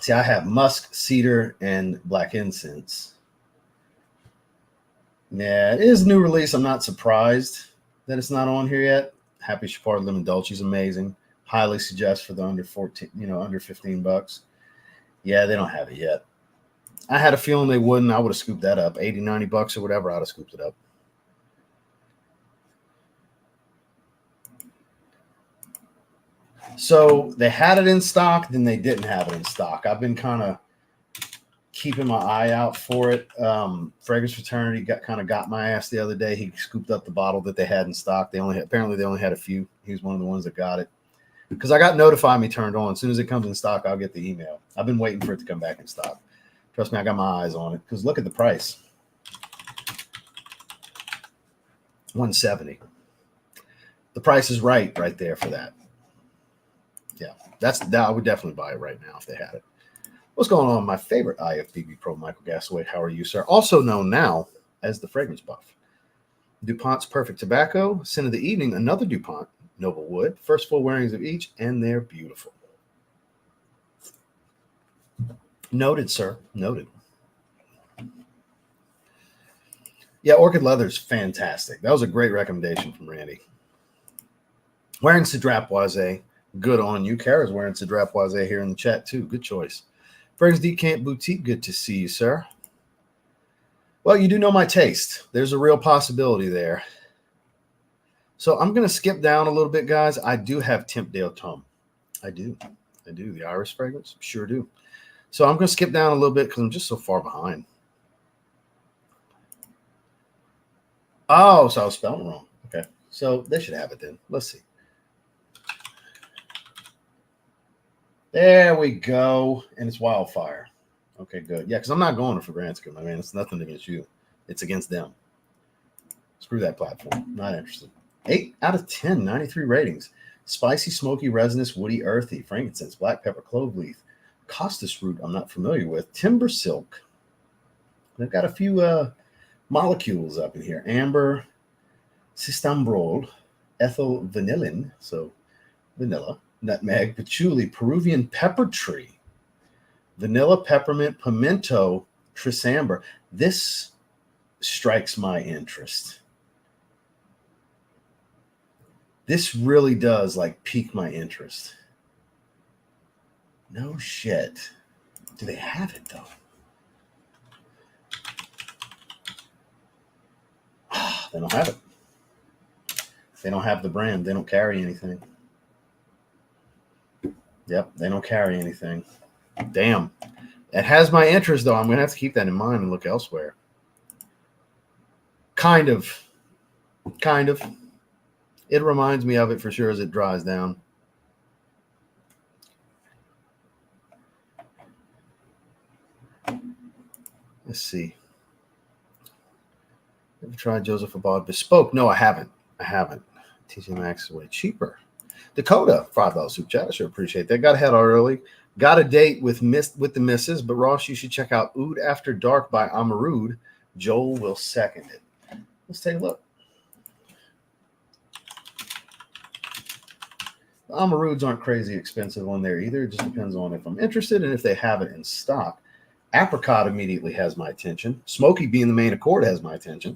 See, I have musk, cedar, and black incense. Yeah, it is a new release. I'm not surprised that it's not on here yet. Happy Chopard Lemon Dolce is amazing. Highly suggest for the under 15 bucks. Yeah, they don't have it yet. I had a feeling they wouldn't. I would have scooped that up. 80, 90 bucks or whatever, I'd have scooped it up. So they had it in stock, then they didn't have it in stock. I've been kind of keeping my eye out for it. Fragrance Fraternity got my ass the other day. He scooped up the bottle that they had in stock. Apparently they only had a few. He was one of the ones that got it. Because I got notified me turned on. As soon as it comes in stock, I'll get the email. I've been waiting for it to come back in stock. Trust me, I got my eyes on it. Because look at the price. $170. The price is right there for that. Yeah, I would definitely buy it right now if they had it. What's going on? My favorite IFBB Pro, Michael Gasaway. How are you, sir? Also known now as the Fragrance Buff. DuPont's Perfect Tobacco. Scent of the Evening, another DuPont. Noble Wood. First 4 wearings of each, and they're beautiful. Noted, sir. Noted. Yeah, Orchid Leather's fantastic. That was a great recommendation from Randy. Wearing Cedrat Boisé. Good on you. Kara's wearing Cedrat Boisé here in the chat, too. Good choice. Fragrance Decant Boutique. Good to see you, sir. Well, you do know my taste. There's a real possibility there. So I'm going to skip down a little bit, guys. I do have Temp d'Automne. I do. The Iris fragrance. Sure do. So I'm going to skip down a little bit because I'm just so far behind. Oh, so I was spelling wrong. Okay. So they should have it then. Let's see. There we go. And it's Wildfire. Okay, good. Yeah, because I'm not going to Fragrantica, my man. It's nothing against you. It's against them. Screw that platform. Not interested. 8 out of 10, 93 ratings. Spicy, smoky, resinous, woody, earthy, frankincense, black pepper, clove leaf, costus root I'm not familiar with, timber silk. They've got a few molecules up in here. Amber, cistambrol, ethyl vanillin, so vanilla, nutmeg, patchouli, Peruvian pepper tree, vanilla, peppermint, pimento, trisamber. This strikes my interest. This really does like pique my interest. No shit. Do they have it though? They don't have it. They don't have the brand. They don't carry anything. Yep, they don't carry anything. Damn. It has my interest, though. I'm going to have to keep that in mind and look elsewhere. Kind of. Kind of. It reminds me of it for sure as it dries down. Let's see. Ever tried Joseph Abad Bespoke? No, I haven't. TJ Maxx is way cheaper. Dakota, $5 super chat. I sure appreciate that. Got ahead early. Got a date with the missus, but Ross, you should check out Oud After Dark by Amarud. Joel will second it. Let's take a look. The Amaruds aren't crazy expensive on there either. It just depends on if I'm interested and if they have it in stock. Apricot immediately has my attention. Smoky being the main accord has my attention.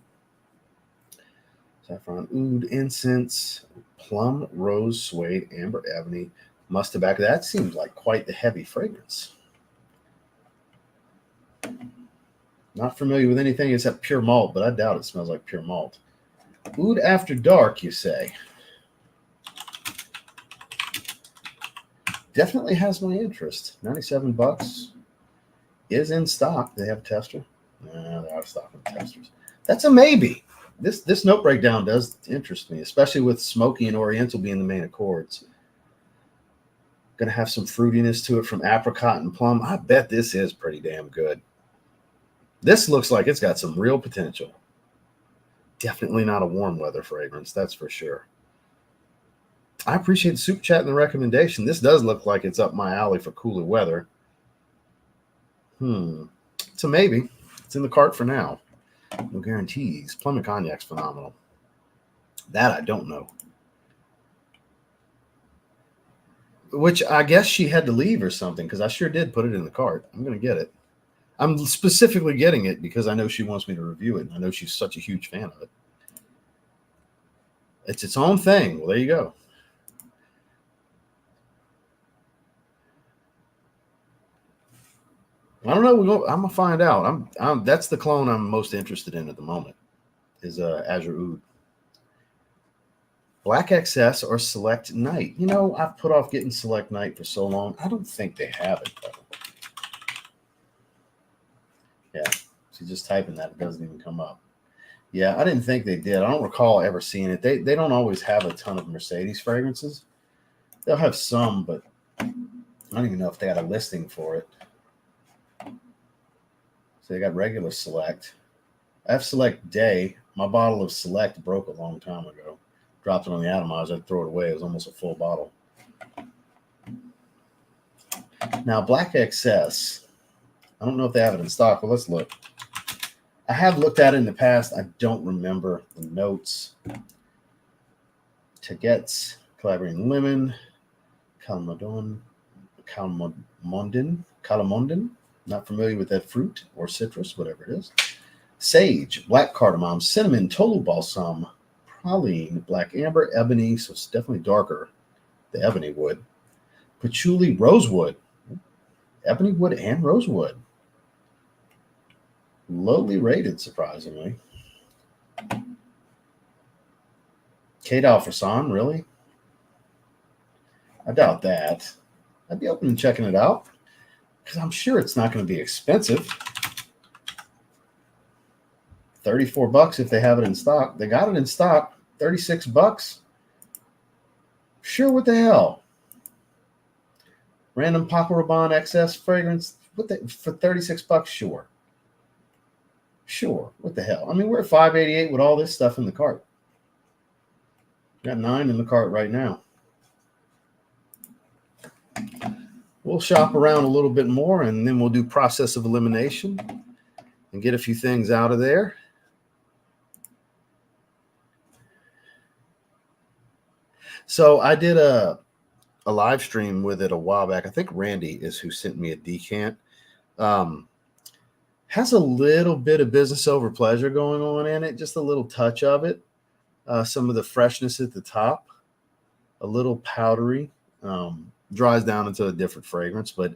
Saffron, oud, incense, plum, rose, suede, amber, ebony, musk tobacco. That seems like quite the heavy fragrance. Not familiar with anything except pure malt, but I doubt it smells like pure malt. Oud After Dark, you say? Definitely has my interest. $97 is in stock. They have a tester. No, they're out of stock with testers. That's a maybe. This note breakdown does interest me, especially with smoky and oriental being the main accords. Going to have some fruitiness to it from apricot and plum. I bet this is pretty damn good. This looks like it's got some real potential. Definitely not a warm weather fragrance, that's for sure. I appreciate the super chat and the recommendation. This does look like it's up my alley for cooler weather. It's a maybe. It's in the cart for now. No guarantees. Plum and Cognac's phenomenal. That I don't know. Which I guess she had to leave or something, because I sure did put it in the cart. I'm going to get it. I'm specifically getting it because I know she wants me to review it, and I know she's such a huge fan of it. It's its own thing. Well, there you go. I don't know. I'm gonna find out. That's the clone I'm most interested in at the moment. Is Azure Oud. Black XS or Select Night. You know, I've put off getting Select Night for so long. I don't think they have it though. Yeah, so just typing that, it doesn't even come up. Yeah, I didn't think they did. I don't recall ever seeing it. They don't always have a ton of Mercedes fragrances. They'll have some, but I don't even know if they got a listing for it. So they got regular Select. I have Select Day. My bottle of Select broke a long time ago. Dropped it on the atomizer. I'd throw it away. It was almost a full bottle. Now, Black XS. I don't know if they have it in stock, but let's look. I have looked at it in the past. I don't remember the notes. Taguettes, Calabrian Lemon, Calamondin. Not familiar with that fruit or citrus, whatever it is. Sage, black cardamom, cinnamon, tolu balsam, praline, black amber, ebony, so it's definitely darker, the ebony wood. Patchouli, rosewood. Ebony wood and rosewood. Lowly rated, surprisingly. Kate Alfreson, really? I doubt that. I'd be open to checking it out because I'm sure it's not going to be expensive. $34 if they have it in stock. They got it in stock. $36. Sure, what the hell? Random Paco Rabanne XS fragrance for $36. Sure. Sure. What the hell? I mean, we're at $5.88 with all this stuff in the cart. Got 9 in the cart right now. We'll shop around a little bit more, and then we'll do process of elimination and get a few things out of there. So I did a a live stream with it a while back. I think Randy is who sent me a decant. Has a little bit of business over pleasure going on in it, just a little touch of it. Some of the freshness at the top, a little powdery, dries down into a different fragrance, but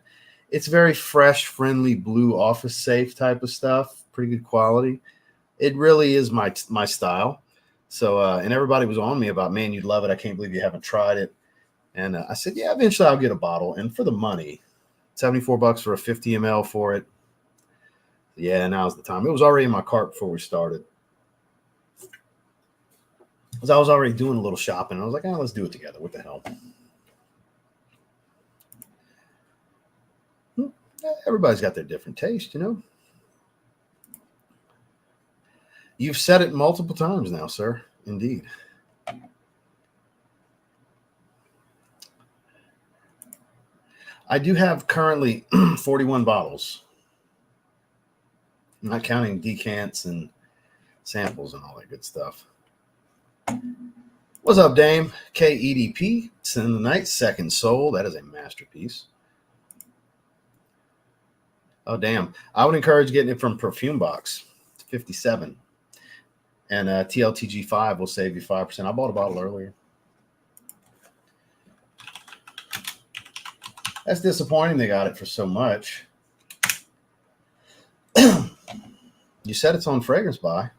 it's very fresh, friendly, blue, office safe type of stuff. Pretty good quality. It really is my style. So, and everybody was on me about, man, you'd love it. I can't believe you haven't tried it. And I said, yeah, eventually I'll get a bottle. And for the money, $74 for a 50 ml for it. Yeah, now's the time. It was already in my cart before we started. Because I was already doing a little shopping. I was like, oh, let's do it together. What the hell? Everybody's got their different taste, you know. You've said it multiple times now, sir. Indeed. I do have currently 41 bottles. I'm not counting decants and samples and all that good stuff. What's up, Dame? KEDP. It's in the night. Second Soul. That is a masterpiece. Oh, damn. I would encourage getting it from Perfume Box. It's 57. And TLTG 5 will save you 5%. I bought a bottle earlier. That's disappointing they got it for so much. You said it's on Fragrance Buy.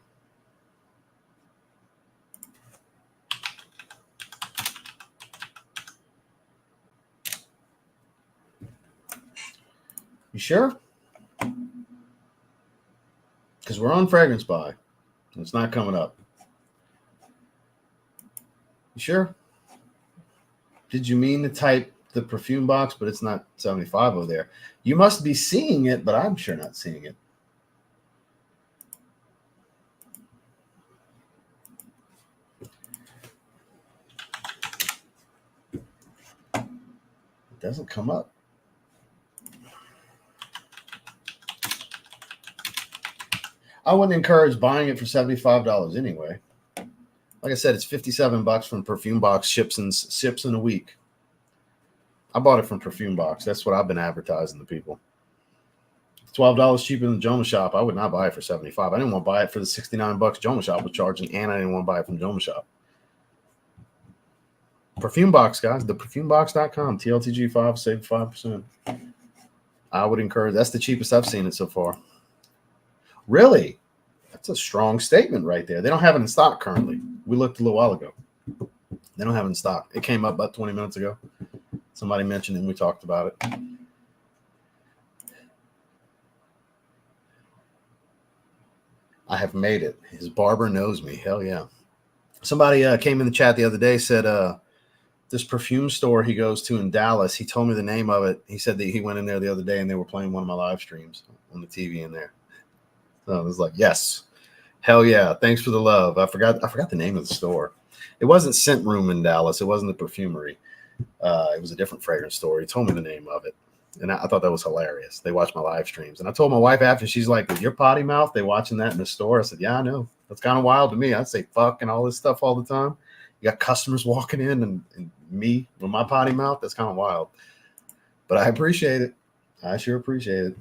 You sure? Because we're on Fragrance Buy. It's not coming up. You sure? Did you mean to type the Perfume Box, but it's not 75 over there? You must be seeing it, but I'm sure not seeing it. It doesn't come up. I wouldn't encourage buying it for $75 anyway. Like I said, it's $57 from Perfume Box, ships in a week. I bought it from Perfume Box. That's what I've been advertising to people. It's $12 cheaper than Joma Shop. I would not buy it for $75. I didn't want to buy it for the $69 Joma Shop was charging, and I didn't want to buy it from Joma Shop. Perfume Box, guys, theperfumebox.com, TLTG 5, save 5%. I would encourage. That's the cheapest I've seen it so far. Really? That's a strong statement right there. They don't have it in stock currently. We looked a little while ago. They don't have it in stock. It came up about 20 minutes ago. Somebody mentioned it and we talked about it. I have made it. His barber knows me. Hell yeah. Somebody came in the chat the other day, said this perfume store he goes to in Dallas, he told me the name of it. He said that he went in there the other day and they were playing one of my live streams on the TV in there. So I was like, yes, hell yeah. Thanks for the love. I forgot the name of the store. It wasn't Scent Room in Dallas. It wasn't the perfumery. It was a different fragrance store. He told me the name of it. And I thought that was hilarious. They watched my live streams. And I told my wife after, she's like, with your potty mouth, they watching that in the store? I said, yeah, I know. That's kind of wild to me. I'd say fuck and all this stuff all the time. You got customers walking in and me with my potty mouth. That's kind of wild. But I appreciate it. I sure appreciate it.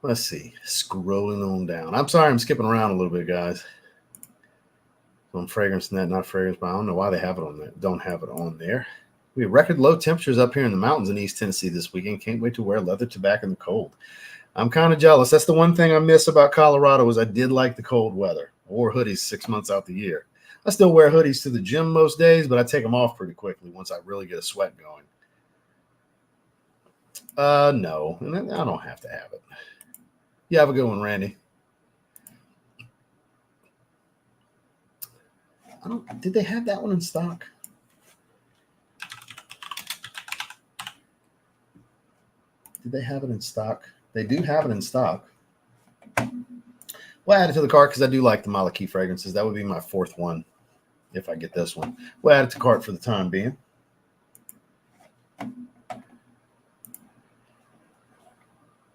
Let's see. Scrolling on down. I'm sorry I'm skipping around a little bit, guys. On Fragrance Net, not Fragrance, but I don't know why they have it on there. Don't have it on there. We have record low temperatures up here in the mountains in East Tennessee this weekend. Can't wait to wear leather tobacco in the cold. I'm kind of jealous. That's the one thing I miss about Colorado is I did like the cold weather. I wore hoodies 6 months out the year. I still wear hoodies to the gym most days, but I take them off pretty quickly once I really get a sweat going. No, and I don't have to have it. You have a good one, Randy. Did they have that one in stock? Did they have it in stock? They do have it in stock. We'll add it to the cart because I do like the Maliki fragrances. That would be my fourth one if I get this one. We'll add it to cart for the time being.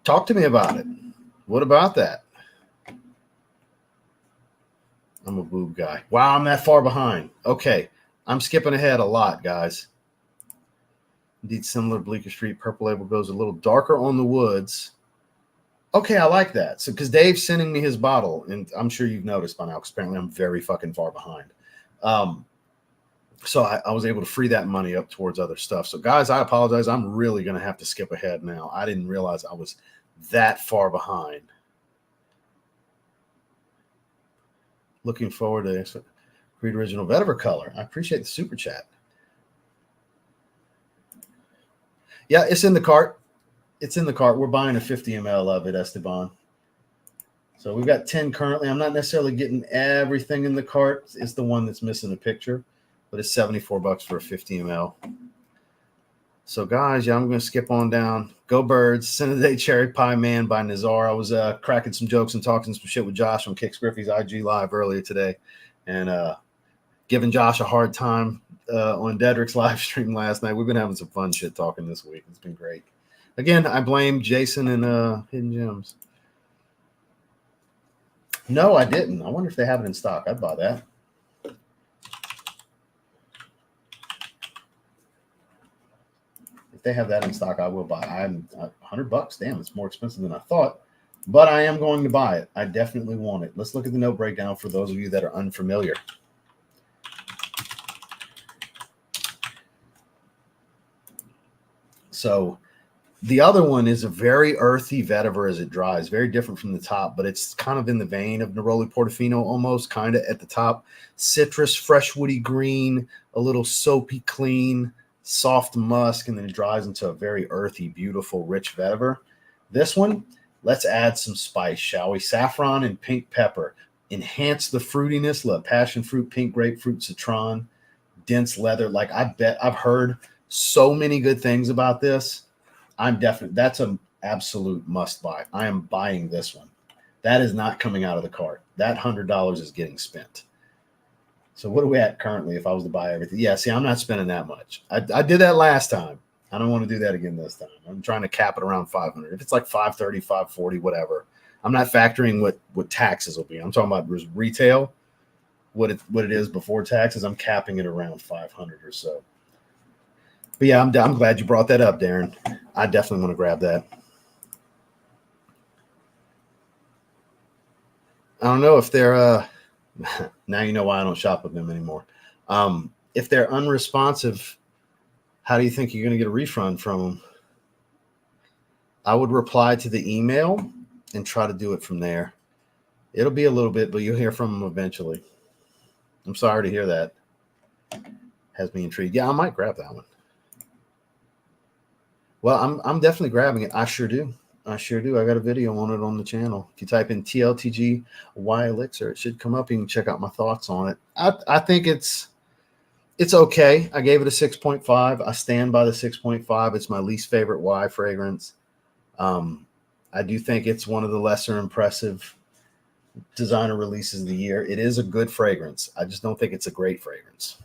Talk to me about it. What about that? I'm a boob guy. Wow, I'm that far behind. Okay. I'm skipping ahead a lot, guys. Indeed, similar Bleecker Street. Purple label goes a little darker on the woods. Okay, I like that. So, because Dave's sending me his bottle, and I'm sure you've noticed by now, because apparently I'm very fucking far behind. So I was able to free that money up towards other stuff. So, guys, I apologize. I'm really going to have to skip ahead now. I didn't realize I was that far behind. Looking forward to Creed Original Vetiver color. I appreciate the super chat. Yeah, it's in the cart. It's in the cart. We're buying a 50 ml of it, Esteban. So we've got 10 currently. I'm not necessarily getting everything in the cart. It's the one that's missing a picture, but it's $74 for a 50 ml. So, guys, yeah, I'm going to skip on down. Go Birds, Cinnamon Cherry Pie Man by Nazar. I was cracking some jokes and talking some shit with Josh on Kix Griffey's IG Live earlier today, and giving Josh a hard time on Dedrick's live stream last night. We've been having some fun shit talking this week. It's been great. Again, I blame Jason and Hidden Gems. No, I didn't. I wonder if they have it in stock. I'd buy that. If they have that in stock, I will buy. I'm $100. Damn, it's more expensive than I thought. But I am going to buy it. I definitely want it. Let's look at the note breakdown for those of you that are unfamiliar. So the other one is a very earthy vetiver as it dries, very different from the top, but it's kind of in the vein of Neroli Portofino almost, kind of at the top. Citrus, fresh woody green, a little soapy clean, soft musk, and then it dries into a very earthy, beautiful, rich vetiver. This one, let's add some spice, shall we? Saffron and pink pepper. Enhance the fruitiness, passion fruit, pink grapefruit, citron, dense leather. Like, I bet I've heard so many good things about this. I'm definitely, that's an absolute must buy. I am buying this one. That is not coming out of the cart. That $100 is getting spent. So what are we at currently if I was to buy everything? Yeah, see, I'm not spending that much. I did that last time. I don't want to do that again this time. I'm trying to cap it around 500. If it's like 530, 540, whatever. I'm not factoring what taxes will be. I'm talking about retail, what it is before taxes. I'm capping it around 500 or so. But yeah, I'm glad you brought that up, Darren. I definitely want to grab that. I don't know if they're now you know why I don't shop with them anymore. If they're unresponsive, how do you think you're going to get a refund from them? I would reply to the email and try to do it from there. It'll be a little bit, but you'll hear from them eventually. I'm sorry to hear that. Has me intrigued. Yeah, I might grab that one. Well, I'm definitely grabbing it. I sure do. I got a video on it on the channel. If you type in TLTG Y Elixir, it should come up. You can check out my thoughts on it. I think it's okay. I gave it a 6.5. I stand by the 6.5. It's my least favorite Y fragrance. I do think it's one of the lesser impressive designer releases of the year. It is a good fragrance. I just don't think it's a great fragrance.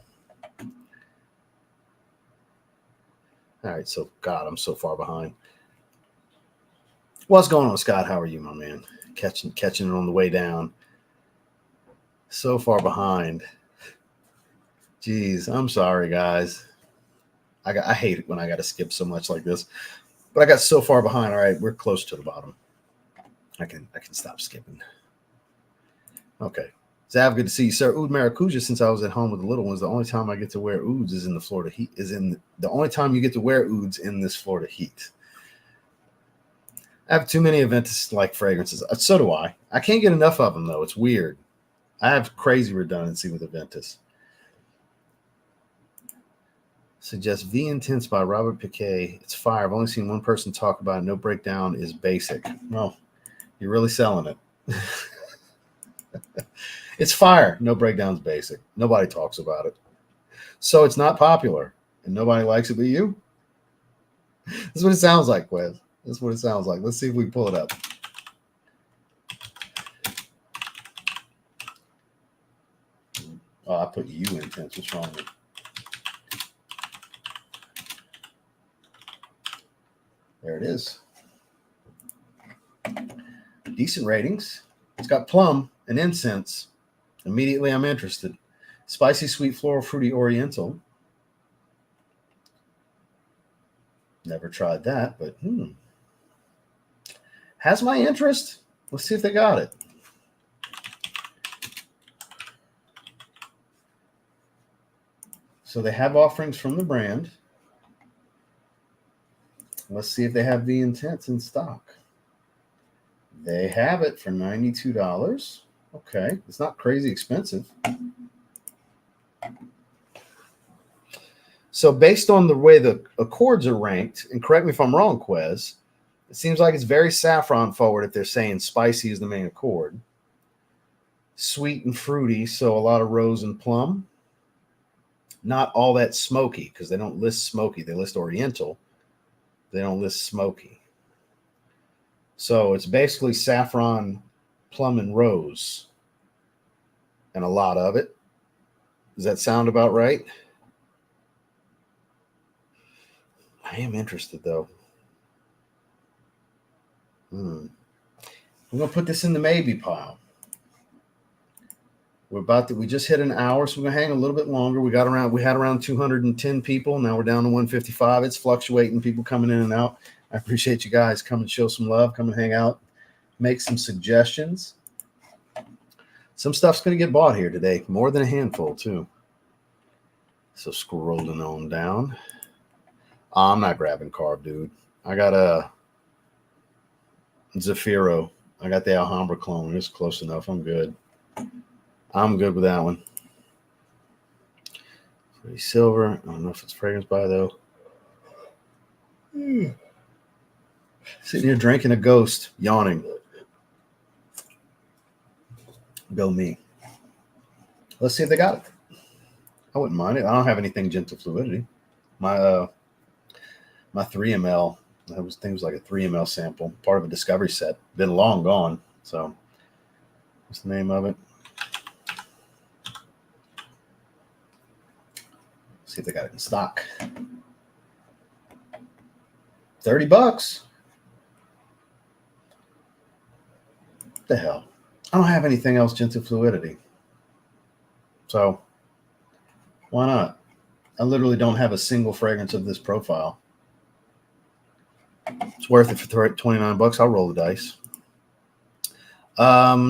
All right, so God, I'm so far behind. What's going on, Scott? How are you, my man? Catching it on the way down. So far behind. Jeez, I'm sorry, guys. I hate it when I got to skip so much like this, but I got so far behind. All right, we're close to the bottom. I can stop skipping. Okay. Zav, good to see you, sir. Oud Maracuja, since I was at home with the little ones, the only time I get to wear ouds is in the Florida heat. The only time you get to wear ouds in this Florida heat. I have too many Aventus-like fragrances. So do I. I can't get enough of them, though. It's weird. I have crazy redundancy with Aventus. Suggest V Intense by Robert Piquet. It's fire. I've only seen one person talk about it. No breakdown is basic. Well, you're really selling it. It's fire. No breakdown's basic. Nobody talks about it. So it's not popular. And nobody likes it but you? That's what it sounds like, Wes. That's what it sounds like. Let's see if we pull it up. Oh, I put you intense. What's wrong with it? There it is. Decent ratings. It's got plum and incense. Immediately, I'm interested. Spicy, sweet, floral, fruity, oriental. Never tried that, but has my interest. Let's see if they got it. So they have offerings from the brand. Let's see if they have the Intense in stock. They have it for $92. Okay, it's not crazy expensive. So based on the way the accords are ranked, and correct me if I'm wrong, Quez, it seems like it's very saffron forward if they're saying spicy is the main accord. Sweet and fruity, so a lot of rose and plum. Not all that smoky, because they don't list smoky. They list oriental. They don't list smoky. So it's basically saffron, plum, and rose. And a lot of it. Does that sound about right? I am interested, though. I'm going to put this in the maybe pile. We just hit an hour, so we're going to hang a little bit longer. We had around 210 people. Now we're down to 155. It's fluctuating, people coming in and out. I appreciate you guys. Come and show some love. Come and hang out. Make some suggestions. Some stuff's going to get bought here today. More than a handful, too. So scrolling on down. I'm not grabbing carb, dude. I got a Zafiro. I got the Alhambra clone. It's close enough. I'm good. I'm good with that one. Pretty silver. I don't know if it's fragrance by, though. Sitting here drinking a Ghost, yawning. Go me. Let's see if they got it. I wouldn't mind it. I don't have anything gentle fluidity. My 3 ml, that was things like a 3 ml sample, part of a discovery set. Been long gone. So what's the name of it? See if they got it in stock. $30. What the hell? I don't have anything else gentle fluidity. So why not? I literally don't have a single fragrance of this profile. It's worth it for $29. I'll roll the dice.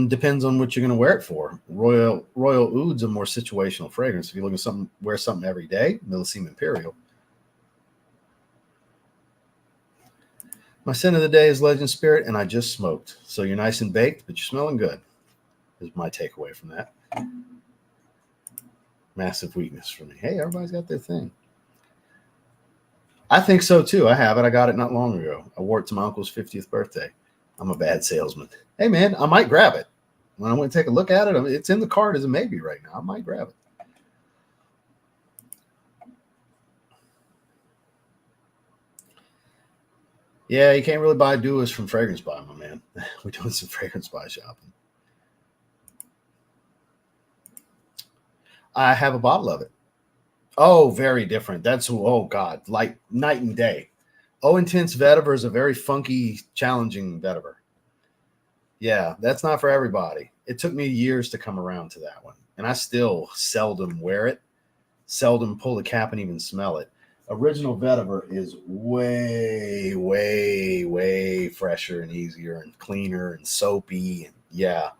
Depends on what you're going to wear it for. Royal Oud's a more situational fragrance. If you're looking for wear something every day, Millesime Imperial. My scent of the day is Legend Spirit, and I just smoked. So you're nice and baked, but you're smelling good. Is my takeaway from that. Massive weakness for me. Hey, everybody's got their thing. I think so too. I have it. I got it not long ago. I wore it to my uncle's 50th birthday. I'm a bad salesman. Hey, man, I might grab it. When I want to take a look at it, it's in the cart as a maybe right now. I might grab it. Yeah, you can't really buy duos from Fragrance Buy, my man. We're doing some Fragrance Buy shopping. I have a bottle of it. Oh, very different. That's, oh, God, like night and day. Oh, Intense Vetiver is a very funky, challenging vetiver. Yeah, that's not for everybody. It took me years to come around to that one. And I still seldom wear it, seldom pull the cap and even smell it. Original vetiver is way, way, way fresher and easier and cleaner and soapy. And yeah,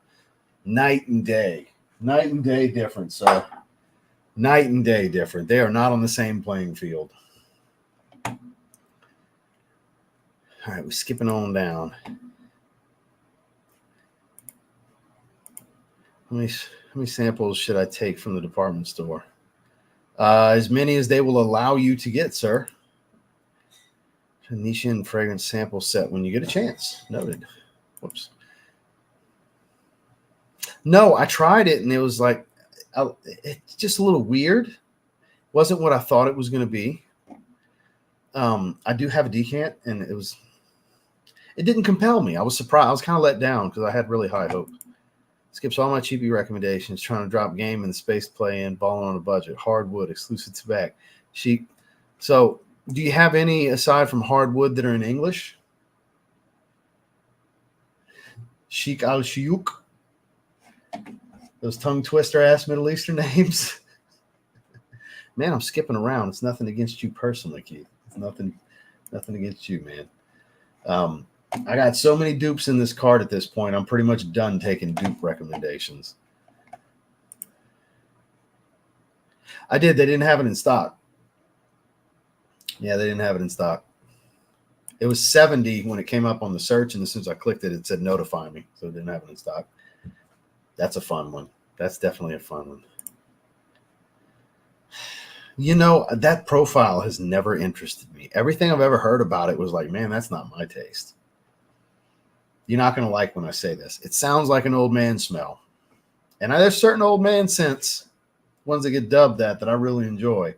night and day. Night and day different, sir. Night and day different. They are not on the same playing field. All right, we're skipping on down. How many samples should I take from the department store? As many as they will allow you to get, sir. Venetian fragrance sample set when you get a chance. Noted. Whoops. No, I tried it and it was like, it's just a little weird. Wasn't what I thought it was going to be. I do have a decant and it didn't compel me. I was surprised. I was kind of let down because I had really high hope. Skips all my cheapy recommendations, trying to drop game in the space to play in, balling on a budget, hardwood, exclusive to back. Chic. So do you have any aside from hardwood that are in English? Chic al-Shiyuk. Those tongue twister ass Middle Eastern names. Man, I'm skipping around. It's nothing against you personally, Keith. It's nothing against you, man. I got so many dupes in this card at this point. I'm pretty much done taking dupe recommendations. I did. They didn't have it in stock. Yeah, they didn't have it in stock. It was 70 when it came up on the search, and as soon as I clicked it, it said notify me. So it didn't have it in stock. That's a fun one. That's definitely a fun one. You know, that profile has never interested me. Everything I've ever heard about it was like, man, that's not my taste. You're not going to like when I say this. It sounds like an old man smell. And there's certain old man scents, ones that get dubbed that I really enjoy.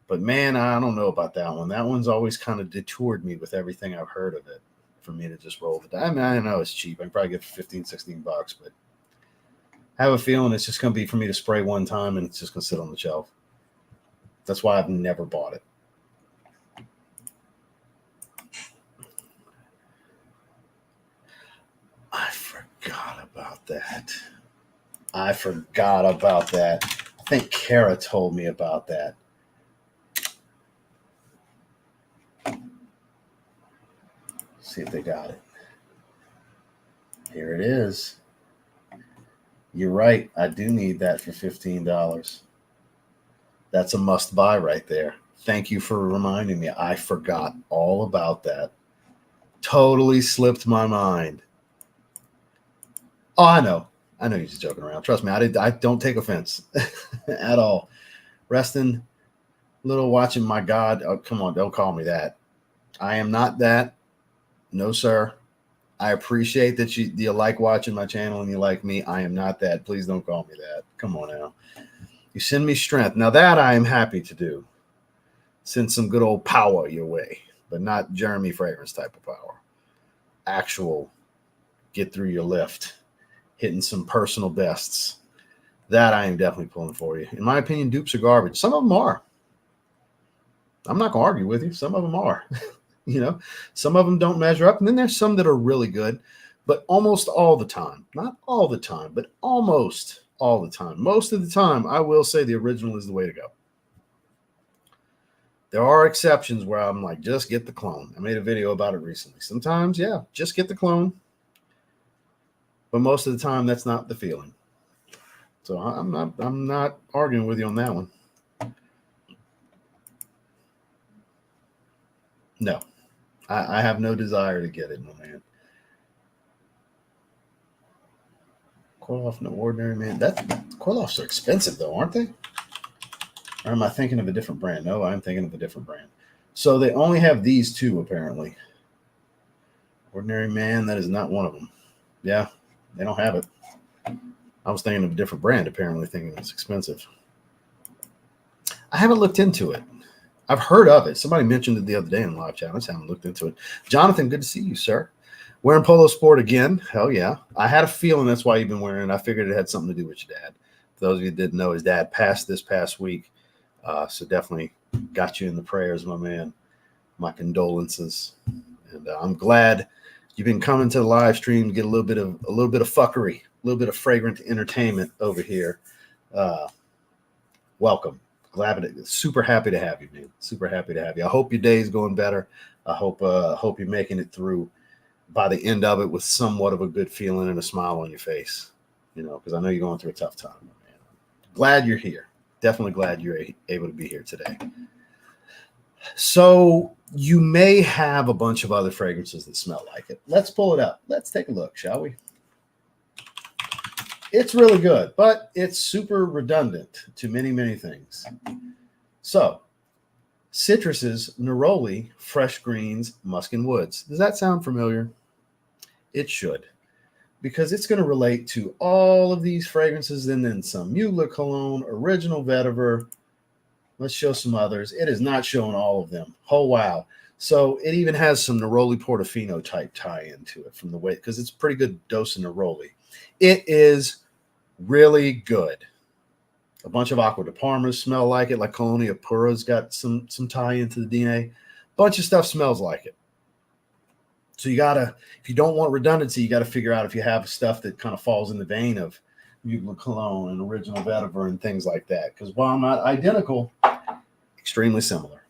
But man, I don't know about that one. That one's always kind of detoured me with everything I've heard of it for me to just roll the dice. I mean, I know it's cheap. I can probably get it for 15, 16 bucks, but I have a feeling it's just going to be for me to spray one time and it's just going to sit on the shelf. That's why I've never bought it. I forgot about that. I think Kara told me about that. See if they got it. Here it is. You're right. I do need that for $15. That's a must buy right there. Thank you for reminding me. I forgot all about that. Totally slipped my mind. Oh, I know you're just joking around. Trust me, I don't take offense at all. Resting, little watching my God. Oh, come on, don't call me that. I am not that. No, sir. I appreciate that you like watching my channel and you like me. I am not that. Please don't call me that. Come on now. You send me strength. Now that I am happy to do. Send some good old power your way, but not Jeremy Fragrance type of power. Actual get through your lift, hitting some personal bests. That I am definitely pulling for you. In my opinion, dupes are garbage. Some of them are. I'm not going to argue with you. Some of them are. You know, some of them don't measure up. And then there's some that are really good, but almost all the time, not all the time, but almost all the time. Most of the time, I will say the original is the way to go. There are exceptions where I'm like, just get the clone. I made a video about it recently. Sometimes, yeah, just get the clone. But most of the time, that's not the feeling. So I'm not arguing with you on that one. No, I have no desire to get it, my man. Coil-off, no ordinary, man. Coil-offs are expensive, though, aren't they? Or am I thinking of a different brand? No, I'm thinking of a different brand. So they only have these two, apparently. Ordinary Man, that is not one of them. Yeah, they don't have it. I was thinking of a different brand, apparently thinking it's expensive. I haven't looked into it. I've heard of it. Somebody mentioned it the other day in live chat. I just haven't looked into it. Jonathan, good to see you, sir. Wearing Polo Sport again. Hell yeah. I had a feeling that's why you've been wearing it. I figured it had something to do with your dad. For those of you that didn't know, his dad passed this past week. So definitely got you in the prayers, my man. My condolences. And I'm glad you've been coming to the live stream to get a little bit of fuckery, a little bit of fragrant entertainment over here. Welcome. Super happy to have you, man. Super happy to have you. I hope your day is going better. I hope you're making it through by the end of it with somewhat of a good feeling and a smile on your face. You know, because I know you're going through a tough time, man. Glad you're here. Definitely glad you're able to be here today. So you may have a bunch of other fragrances that smell like it. Let's pull it up. Let's take a look, shall we? It's really good, but it's super redundant to many, many things. So, citruses, neroli, fresh greens, musk and woods. Does that sound familiar? It should, because it's going to relate to all of these fragrances and then some. Mugler cologne, original vetiver. Let's show some others. It is not showing all of them. Oh, wow. So it even has some neroli portofino type tie into it from the way, because it's a pretty good dose of neroli. It is really good. A bunch of Aqua de Parmas smell like it, like Colonia Pura's got some tie into the DNA. Bunch of stuff smells like it. So you gotta, if you don't want redundancy, you gotta figure out if you have stuff that kind of falls in the vein of Mugler cologne and original vetiver and things like that. Because while not identical, Extremely similar.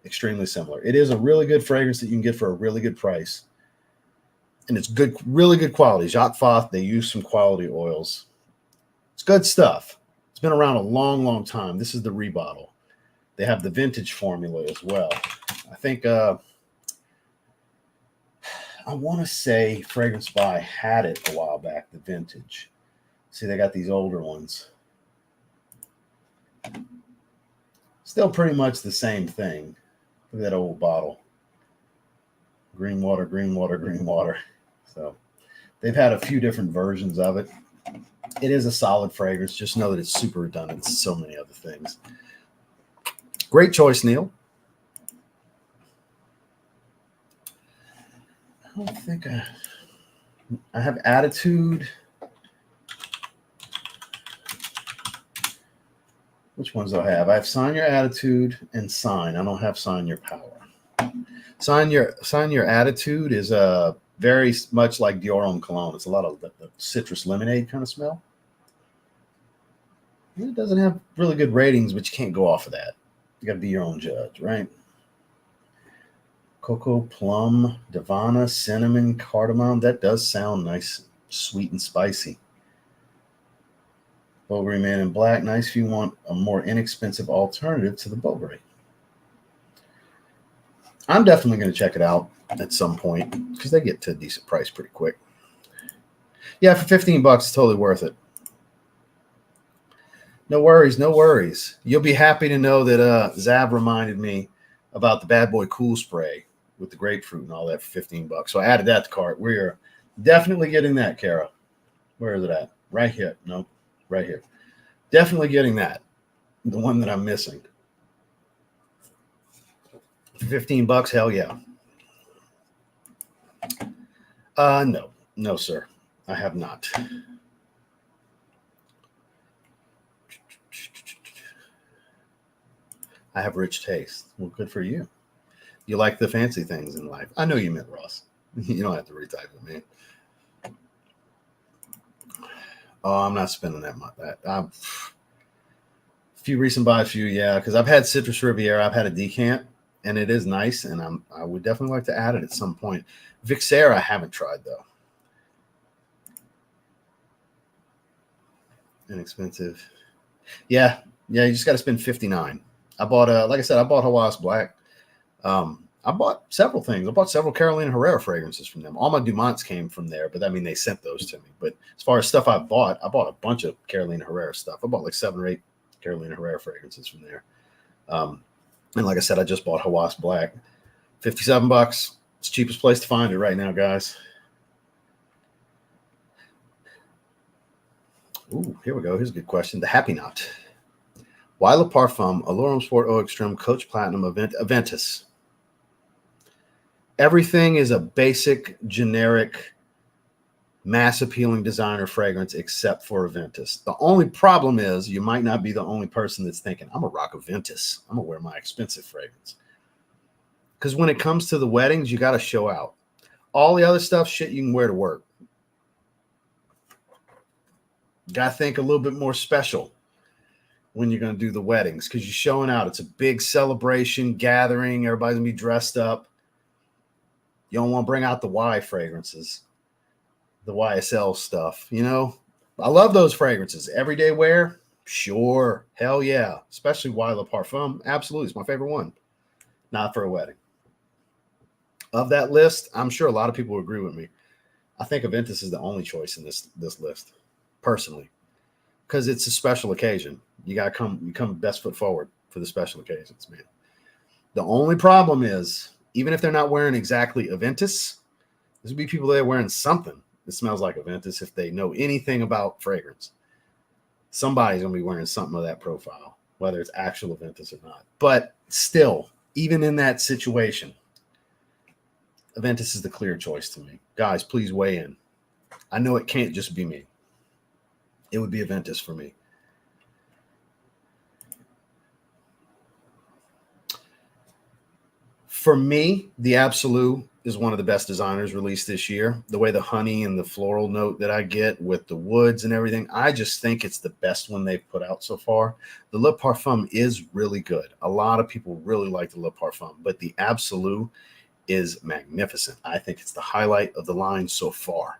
Extremely similar. It is a really good fragrance that you can get for a really good price. And it's good, really good quality. Jacques Fath, they use some quality oils. It's good stuff. It's been around a long, long time. This is the rebottle. They have the vintage formula as well. I think I want to say Fragrance By had it a while back, the vintage. See, they got these older ones. Still pretty much the same thing. Look at that old bottle. Green water, green water, green water. So they've had a few different versions of it. It is a solid fragrance. Just know that it's super redundant to so many other things. Great choice, Neil. I don't think I have Attitude. Which ones do I have? I have Sign Your Attitude and Sign. I don't have Sign Your Power. Sign Your Attitude is very much like Dior Homme Cologne. It's a lot of the citrus lemonade kind of smell. It doesn't have really good ratings, but you can't go off of that. You got to be your own judge, right? Cocoa, plum, Divana, cinnamon, cardamom. That does sound nice, sweet and spicy. Bulgari Man in Black. Nice if you want a more inexpensive alternative to the Bulgari. I'm definitely going to check it out at some point because they get to a decent price pretty quick. Yeah, for $15, it's totally worth it. No worries, no worries. You'll be happy to know that Zav reminded me about the Bad Boy Cool Spray with the grapefruit and all that for $15. So I added that to cart. We're definitely getting that, Kara. Where is it at? Right here. Nope, right here. Definitely getting that. The one that I'm missing. For $15, hell yeah. No, sir. I have not. I have rich taste. Well, good for you. You like the fancy things in life. I know you meant Ross. You don't have to retype it, man. Oh, I'm not spending that much. A few recent buys, yeah, because I've had Citrus Riviera. I've had a decant, and it is nice, and I would definitely like to add it at some point. Vixera I haven't tried, though. Inexpensive. Yeah, you just got to spend $59. I bought like I said, I bought Hawaii's Black. I bought several things. I bought several Carolina Herrera fragrances from them. All my Dumonts came from there, but I mean, they sent those to me. But as far as stuff I bought a bunch of Carolina Herrera stuff. I bought like 7 or 8 Carolina Herrera fragrances from there. And like I said, I just bought Hawaii's Black. $57. It's the cheapest place to find it right now, guys. Ooh, here we go. Here's a good question. The Happy Knot. Why Le Parfum, Allure Homme Sport Eau Extreme, Coach Platinum, Aventus. Everything is a basic, generic, mass-appealing designer fragrance except for Aventus. The only problem is you might not be the only person that's thinking, I'm going to rock Aventus. I'm going to wear my expensive fragrance. Because when it comes to the weddings, you got to show out. All the other stuff, shit, you can wear to work. Got to think a little bit more special when you're going to do the weddings because you're showing out. It's a big celebration, gathering. Everybody's going to be dressed up. You don't want to bring out the Y fragrances, the YSL stuff, you know? I love those fragrances. Everyday wear, sure. Hell yeah. Especially Y Le Parfum. Absolutely. It's my favorite one. Not for a wedding. Of that list, I'm sure a lot of people agree with me. I think Aventus is the only choice in this list, personally, because it's a special occasion. You got to come best foot forward for the special occasions, man. The only problem is, even if they're not wearing exactly Aventus, there's going to be people there wearing something that smells like Aventus if they know anything about fragrance. Somebody's going to be wearing something of that profile, whether it's actual Aventus or not. But still, even in that situation, Aventus is the clear choice to me. Guys, please weigh in. I know it can't just be me. It would be Aventus for me. For me, the absolute is one of the best designers released this year. The way the honey and the floral note that I get with the woods and everything, I just think it's the best one they've put out so far. The Le Parfum is really good. A lot of people really like the Le Parfum, but the Absolute is magnificent. I think it's the highlight of the line so far.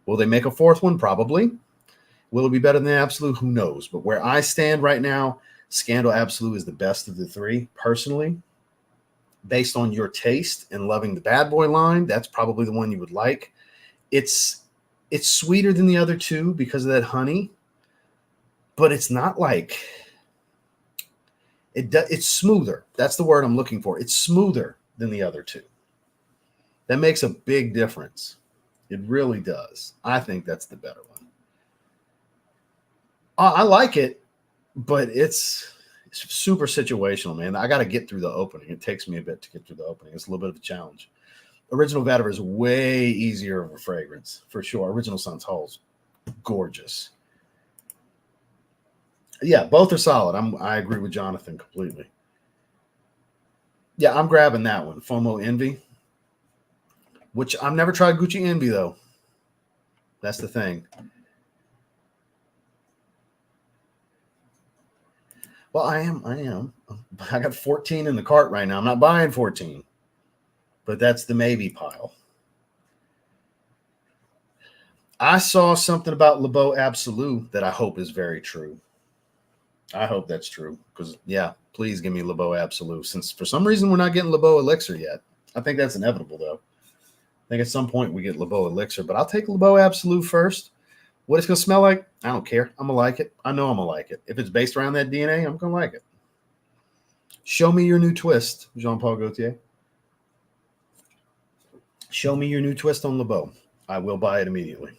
Will they make a fourth one? Probably. Will it be better than the Absolute? Who knows? But where I stand right now, Scandal Absolute is the best of the three, personally. Based on your taste and loving the Bad Boy line, that's probably the one you would like. It's sweeter than the other two because of that honey, but it's not like it's smoother. That's the word I'm looking for. It's smoother than the other two. That makes a big difference. It really does. I think that's the better one. I like it, but it's super situational, man. I got to get through the opening. It takes me a bit to get through the opening. It's a little bit of a challenge. Original Vetiver is way easier of a fragrance, for sure. Original Santal's gorgeous. Yeah, both are solid. I agree with Jonathan completely. Yeah, I'm grabbing that one. FOMO Envy, which I've never tried Gucci Envy, though. That's the thing. Well, I am. I got 14 in the cart right now. I'm not buying 14, but that's the maybe pile. I saw something about Le Beau Absolute that I hope is very true. I hope that's true because, yeah, please give me Le Beau Absolute. Since for some reason we're not getting Le Beau Elixir yet. I think that's inevitable, though. I think at some point we get Le Beau Elixir, but I'll take Le Beau Absolute first. What it's going to smell like, I don't care. I'm going to like it. I know I'm going to like it. If it's based around that DNA, I'm going to like it. Show me your new twist, Jean-Paul Gaultier. Show me your new twist on Le Beau. I will buy it immediately.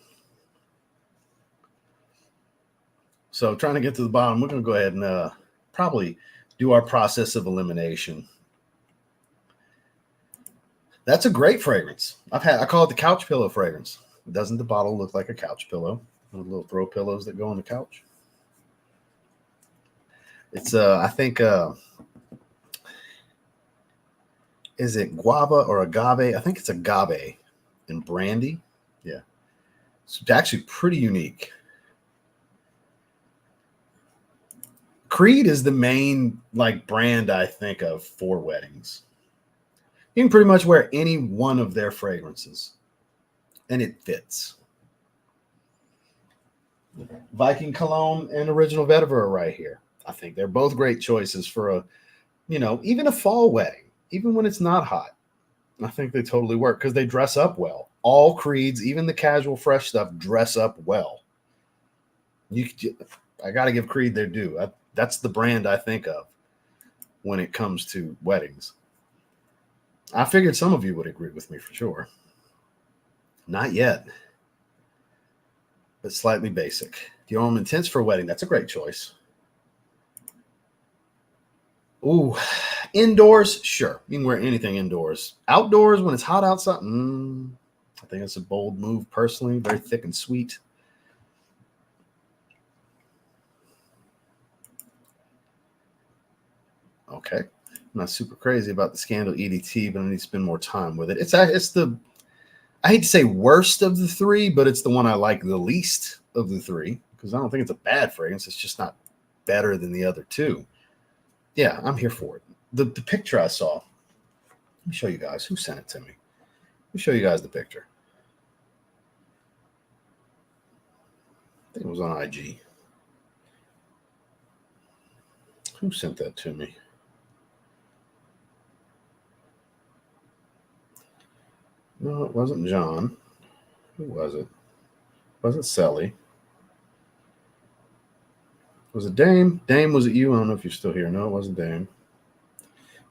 So trying to get to the bottom, we're going to go ahead and probably do our process of elimination. That's a great fragrance. I call it the couch pillow fragrance. Doesn't the bottle look like a couch pillow? With little throw pillows that go on the couch. It's I think is it guava or agave? I think it's agave and brandy. Yeah. It's actually pretty unique. Creed is the main brand I think of for weddings. You can pretty much wear any one of their fragrances and it fits. Viking Cologne and Original Vetiver are right here. I think they're both great choices for even a fall wedding, even when it's not hot. I think they totally work because they dress up well. All Creeds, even the casual fresh stuff, dress up well. I got to give Creed their due. That's the brand I think of when it comes to weddings. I figured some of you would agree with me for sure. Not yet, but slightly basic. Dior Intense for a wedding. That's a great choice. Ooh, indoors, sure. You can wear anything indoors. Outdoors, when it's hot outside, I think it's a bold move personally. Very thick and sweet. Okay. I'm not super crazy about the Scandal EDT, but I need to spend more time with it. It's the, I hate to say worst of the three, but it's the one I like the least of the three because I don't think it's a bad fragrance. It's just not better than the other two. Yeah, I'm here for it. The picture I saw, let me show you guys. Who sent it to me? Let me show you guys the picture. I think it was on IG. Who sent that to me? No, it wasn't John. Who was it? It wasn't Sally. Was it Dame? Dame, was it you? I don't know if you're still here. No, it wasn't Dame.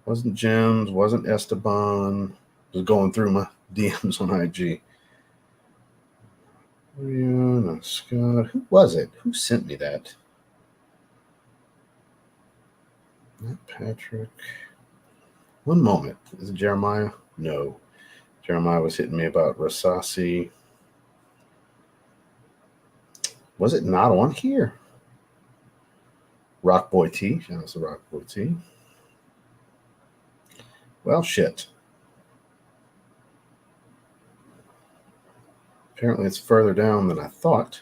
Wasn't Gems. Wasn't Esteban. I was going through my DMs on IG. Rihanna, Scott. Who was it? Who sent me that? Not Patrick. One moment. Is it Jeremiah? No. Jeremiah was hitting me about Rasasi. Was it not on here? Rock Boy T. Shout out to Rock Boy T. Well, shit. Apparently it's further down than I thought.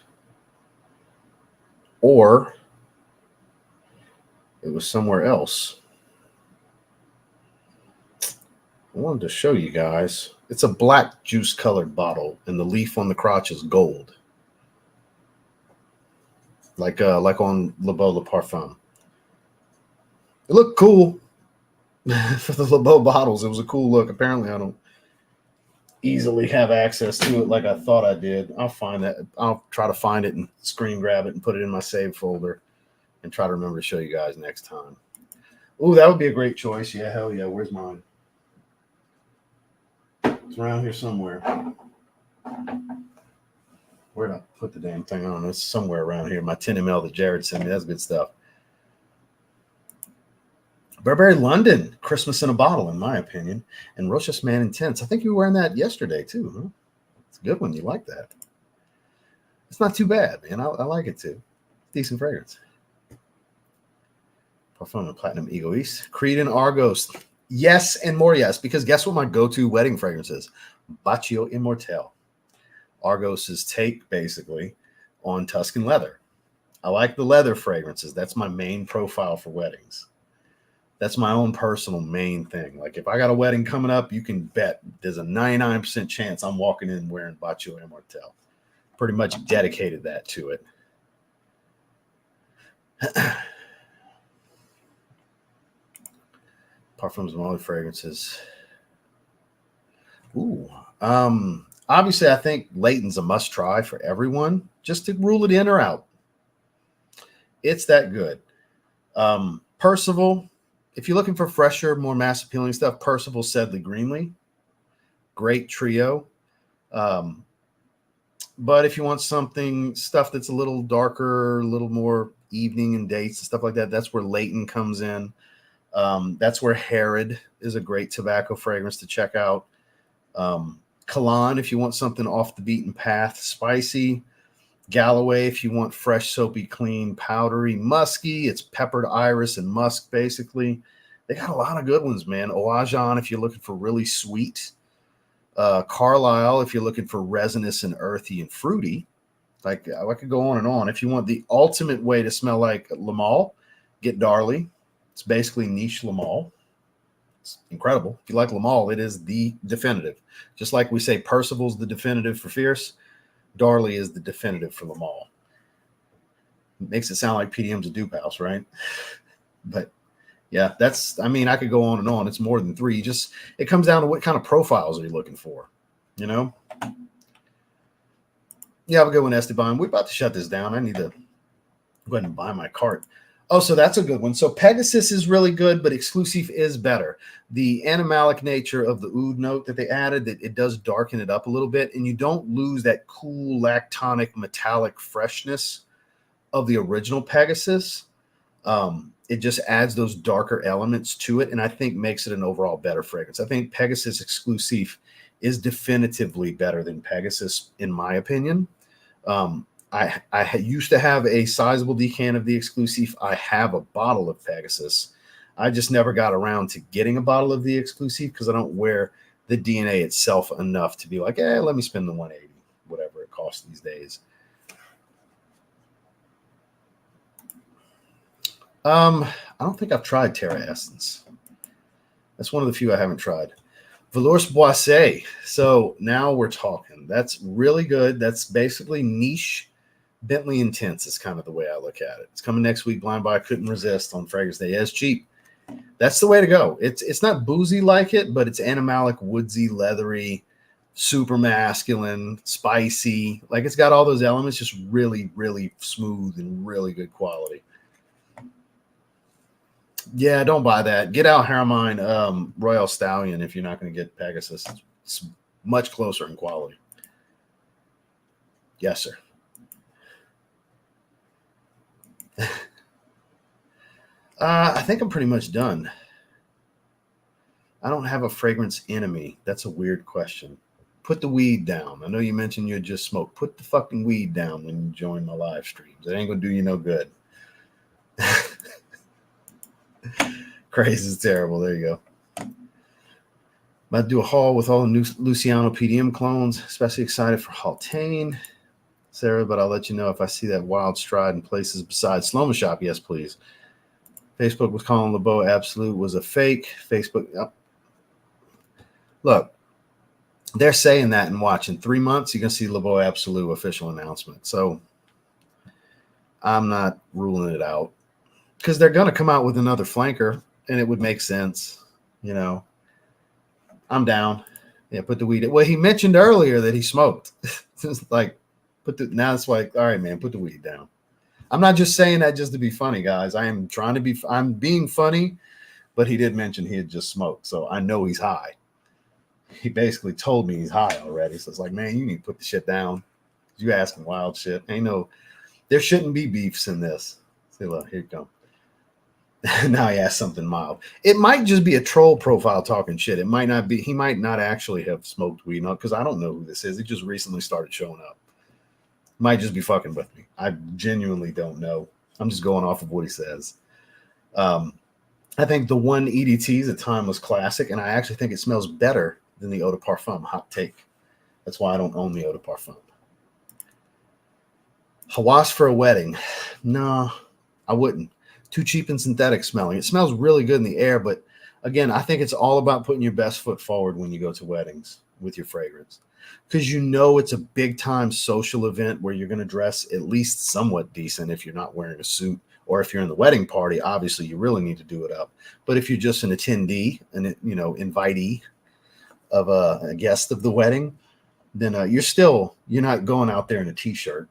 Or it was somewhere else. I wanted to show you guys. It's a black juice colored bottle, and the leaf on the crotch is gold. Like on Le Beau Le Parfum. It looked cool for the Le Beau bottles. It was a cool look. Apparently I don't easily have access to it like I thought I did. I'll find that. I'll try to find it and screen grab it and put it in my save folder and try to remember to show you guys next time. Oh, that would be a great choice. Yeah, hell yeah. Where's mine? It's around here somewhere. Where'd I put the damn thing on? It's somewhere around here. My 10 ml that Jared sent me. That's good stuff. Burberry London, Christmas in a bottle, in my opinion. And Rochas Man Intense. I think you were wearing that yesterday, too. Huh? It's a good one. You like that. It's not too bad, man. I like it, too. Decent fragrance. Parfum and Platinum Egoist. Creed and Argos. Yes and more yes. Because guess what my go-to wedding fragrance is? Bacio Immortel. Argos's take, basically, on Tuscan leather. I like the leather fragrances. That's my main profile for weddings. That's my own personal main thing. Like if I got a wedding coming up, you can bet there's a 99% chance I'm walking in wearing Bacio Immortel. Pretty much dedicated that to it. Parfums and all the fragrances. Ooh. Obviously, I think Layton's a must-try for everyone, just to rule it in or out. It's that good. Percival, if you're looking for fresher, more mass-appealing stuff, Percival Sedley Greenlee. Great trio. But if you want stuff that's a little darker, a little more evening and dates and stuff like that, that's where Layton comes in. That's where Herod is a great tobacco fragrance to check out. Cologne, if you want something off the beaten path, spicy. Galloway, if you want fresh, soapy, clean, powdery, musky. It's peppered iris and musk, basically. They got a lot of good ones, man. Oajan, if you're looking for really sweet. Carlisle, if you're looking for resinous and earthy and fruity. Like, I could go on and on. If you want the ultimate way to smell like Le Male, get Darley. It's basically niche Le Male. It's incredible. If you like Le Male, it is the definitive. Just like we say Percival's the definitive for Fierce, Darley is the definitive for Le Male. It makes it sound like PDM's a dupe house, right? But yeah, I could go on and on. It's more than three. It comes down to what kind of profiles are you looking for, you know? Yeah, have a good one, Esteban. We're about to shut this down. I need to go ahead and buy my cart. Oh, so that's a good one. So Pegasus is really good, but Exclusive is better. The animalic nature of the oud note that they added, that it does darken it up a little bit, and you don't lose that cool lactonic metallic freshness of the original Pegasus. It just adds those darker elements to it, and I think makes it an overall better fragrance. I think Pegasus Exclusive is definitively better than Pegasus, in my opinion. I used to have a sizable decan of the Exclusive. I have a bottle of Pegasus. I just never got around to getting a bottle of the Exclusive because I don't wear the DNA itself enough to be like, let me spend the 180, whatever it costs these days. I don't think I've tried Terra Essence. That's one of the few I haven't tried. Velours Boisset. So now we're talking. That's really good. That's basically niche Bentley Intense is kind of the way I look at it. It's coming next week. Blind Buy couldn't resist on Fragrance Day. Yeah, it's cheap. That's the way to go. It's not boozy like it, but it's animalic, woodsy, leathery, super masculine, spicy. Like it's got all those elements, just really, really smooth and really good quality. Yeah, don't buy that. Get out Haramain Royal Stallion if you're not going to get Pegasus. It's much closer in quality. Yes, sir. I think I'm pretty much done. I don't have a fragrance enemy. That's a weird question. Put the weed down. I know you mentioned you had just smoked. Put the fucking weed down when you join my live streams. It ain't going to do you no good. Crazy is terrible. There you go. About to do a haul with all the new Luciano PDM clones. Especially excited for Haltane, Sarah, but I'll let you know if I see that wild stride in places besides Sloma Shop. Yes, please. Facebook was calling LeBeau Absolute was a fake. Facebook. Look, they're saying that and watch. In 3 months, you're going to see LeBeau Absolute official announcement. So I'm not ruling it out because they're going to come out with another flanker and it would make sense. You know, I'm down. Yeah, put the weed. Well, he mentioned earlier that he smoked. It's like, now it's like, all right, man, put the weed down. I'm not just saying that just to be funny, guys. I'm being funny, but he did mention he had just smoked. So I know he's high. He basically told me he's high already. So it's like, man, you need to put the shit down. You asking wild shit. There shouldn't be beefs in this. See, look, here you go. Now he asked something mild. It might just be a troll profile talking shit. It might not be. He might not actually have smoked weed, because I don't know who this is. He just recently started showing up. Might just be fucking with me. I genuinely don't know. I'm just going off of what he says. I think the one EDTs at the time was classic, and I actually think it smells better than the Eau de Parfum. Hot take. That's why I don't own the Eau de Parfum. Hawas for a wedding. No, I wouldn't. Too cheap and synthetic smelling. It smells really good in the air, but again, I think it's all about putting your best foot forward when you go to weddings with your fragrance. Because it's a big time social event where you're going to dress at least somewhat decent if you're not wearing a suit, or if you're in the wedding party, obviously you really need to do it up. But if you're just an attendee, an invitee of a guest of the wedding, then you're not going out there in a t-shirt,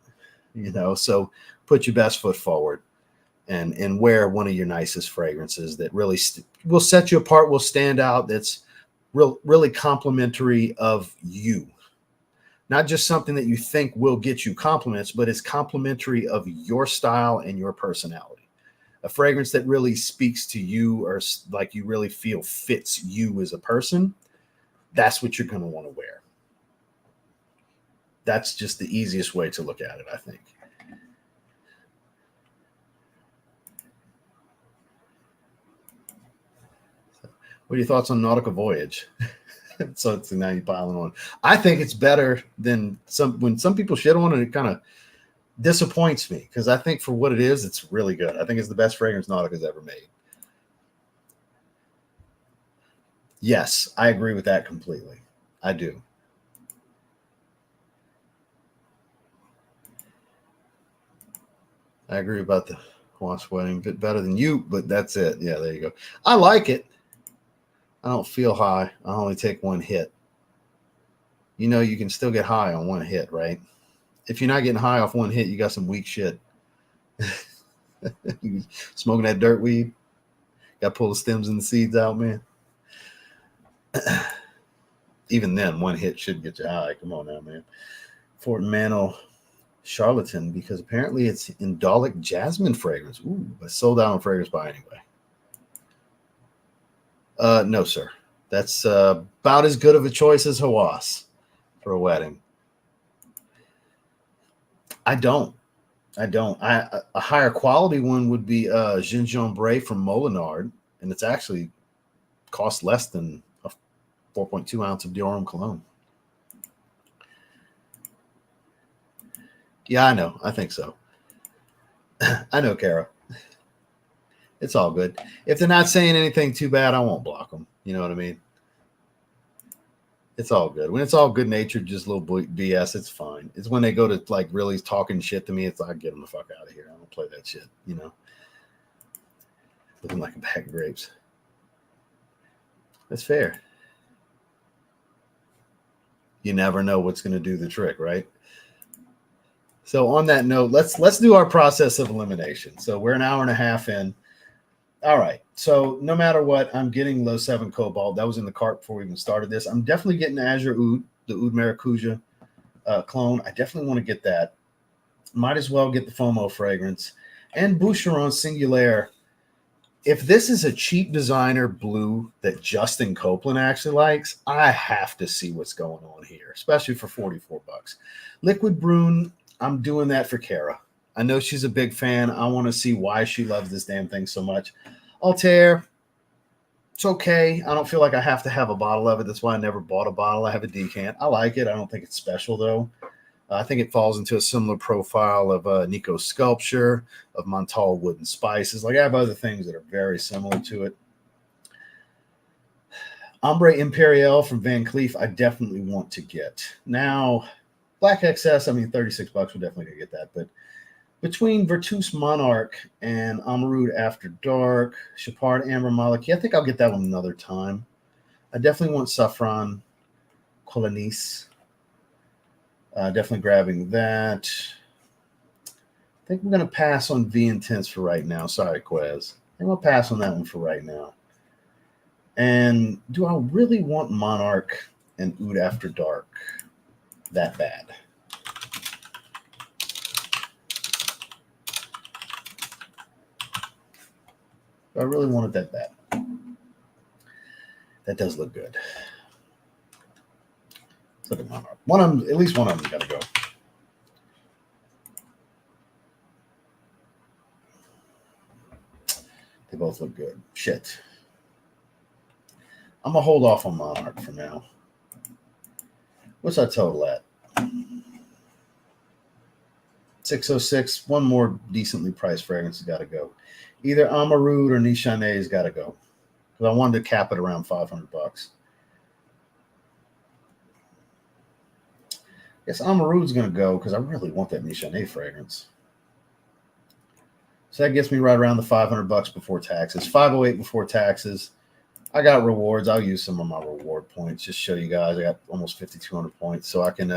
so put your best foot forward and wear one of your nicest fragrances that really will set you apart, will stand out, that's really complimentary of you. Not just something that you think will get you compliments, but it's complimentary of your style and your personality. A fragrance that really speaks to you, or like you really feel fits you as a person. That's what you're going to want to wear. That's just the easiest way to look at it, I think. What are your thoughts on Nautical Voyage? So now you're piling on. I think it's better than when some people shit on it. It kind of disappoints me because I think for what it is, it's really good. I think it's the best fragrance Nautica's ever made. Yes, I agree with that completely. I do. I agree about the Hawas wedding. A bit better than you, but that's it. Yeah, there you go. I like it. I don't feel high. I only take one hit. You can still get high on one hit, right? If you're not getting high off one hit, you got some weak shit. You smoking that dirt weed, got to pull the stems and the seeds out, man. Even then, one hit should get you high. Come on now, man. Fort Mantle Charlatan, because apparently it's Indolic Jasmine fragrance. Ooh, I sold out on Fragrance Buy anyway. No, sir. That's about as good of a choice as Hawas for a wedding. I don't. A higher quality one would be Gingembre from Molinard, and it's actually cost less than a 4.2 ounce of Dior Homme cologne. Yeah, I know. I think so. I know, Kara. It's all good. If they're not saying anything too bad, I won't block them. You know what I mean? It's all good. When it's all good natured, just a little BS, it's fine. It's when they go to like really talking shit to me, it's like, get them the fuck out of here. I don't play that shit, Looking like a bag of grapes. That's fair. You never know what's going to do the trick, right? So on that note, let's do our process of elimination. So we're an hour and a half in. All right. So no matter what, I'm getting low 7 Cobalt. That was in the cart before we even started this. I'm definitely getting Azure Oud, the Oud Maracuja clone. I definitely want to get that. Might as well get the FOMO fragrance and Boucheron Singulier. If this is a cheap designer blue that Justin Copeland actually likes, I have to see what's going on here, especially for $44. Liquid Brune, I'm doing that for Kara. I know she's a big fan. I want to see why she loves this damn thing so much. Altair, It's okay. I don't feel like I have to have a bottle of it. That's why I never bought a bottle. I have a decant. I like it. I don't think it's special, though. I think it falls into a similar profile of Nico Sculpture, of Montal Wooden Spices. Like I have other things that are very similar to it. Ombre Imperial from Van Cleef, I definitely want to get. Now, Black XS, I mean, $36, we're definitely going to get that. But between Virtus Monarch and Amarud After Dark, Chapard Amber Maliki, I think I'll get that one another time. I definitely want Saffron Cologne. Definitely grabbing that. I think we're going to pass on V Intense for right now. Sorry, Quez. I think we'll pass on that one for right now. And do I really want Monarch and Oud After Dark that bad? Do I really want it that bad? That does look good. Let's look at Monarch. One of them, at least one of them got to go. They both look good. Shit. I'm going to hold off on Monarch for now. What's our total at? 606. One more decently priced fragrance has got to go. Either Amarud or Nishane has got to go. Because I wanted to cap it around $500. I guess Amarud's going to go because I really want that Nishane fragrance. So that gets me right around the $500 before taxes. $508 before taxes. I got rewards. I'll use some of my reward points. Just show you guys. I got almost 5,200 points. So I can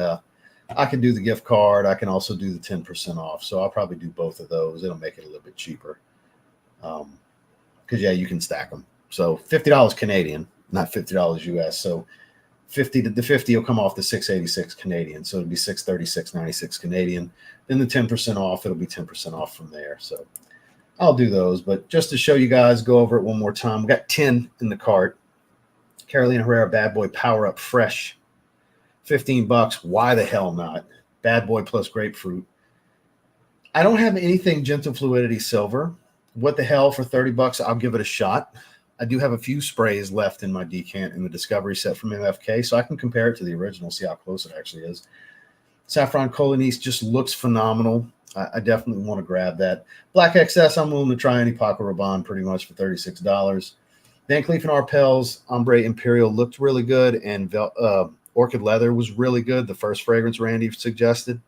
do the gift card. I can also do the 10% off. So I'll probably do both of those. It'll make it a little bit cheaper. Because, yeah, you can stack them. So $50 Canadian, not $50 US. So the 50 will come off the 686 Canadian. So it'll be 636.96 Canadian. Then the 10% off, it'll be 10% off from there. So I'll do those. But just to show you guys, go over it one more time. We got 10 in the cart. Carolina Herrera Bad Boy Power Up Fresh. $15. Why the hell not? Bad Boy plus grapefruit. I don't have anything Gentle Fluidity Silver. What the hell, for $30, I'll give it a shot. I do have a few sprays left in my decant in the Discovery set from MFK, so I can compare it to the original, see how close it actually is. Saffron Cologne just looks phenomenal. I definitely want to grab that. Black XS, I'm willing to try any Paco Rabanne pretty much for $36. Van Cleef and Arpels Ombre Imperial looked really good, and Orchid Leather was really good. The first fragrance Randy suggested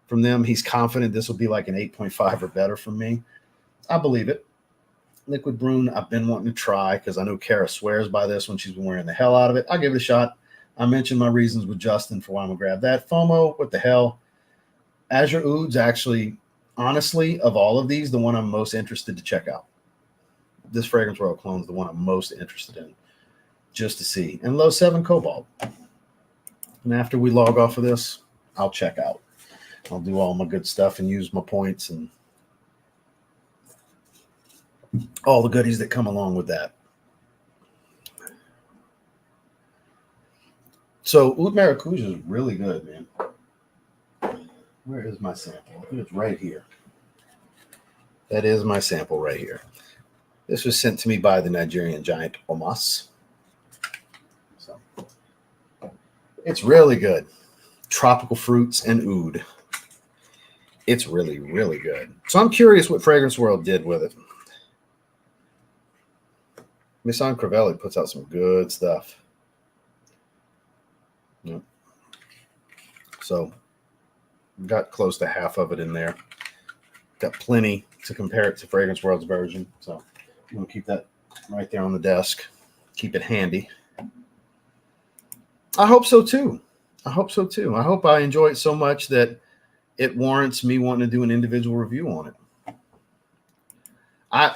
from them. He's confident this will be like an 8.5 or better from me. I believe it. Liquid Brune, I've been wanting to try because I know Kara swears by this one. She's been wearing the hell out of it. I'll give it a shot. I mentioned my reasons with Justin for why I'm going to grab that. FOMO, what the hell? Azure Oud's actually, honestly, of all of these, the one I'm most interested to check out. This Fragrance Royal Cologne is the one I'm most interested in, just to see. And Low 7 Cobalt. And after we log off of this, I'll check out. I'll do all my good stuff and use my points and all the goodies that come along with that. So Oud Maracuja is really good, man. Where is my sample? I think it's right here. That is my sample right here. This was sent to me by the Nigerian giant Omas. So it's really good. Tropical fruits and oud. It's really, really good. So I'm curious what Fragrance World did with it. Miss Anne Crivelli puts out some good stuff. Yep. So got close to half of it in there. Got plenty to compare it to Fragrance World's version. So I'm going to keep that right there on the desk. Keep it handy. I hope so too. I hope so too. I hope I enjoy it so much that it warrants me wanting to do an individual review on it.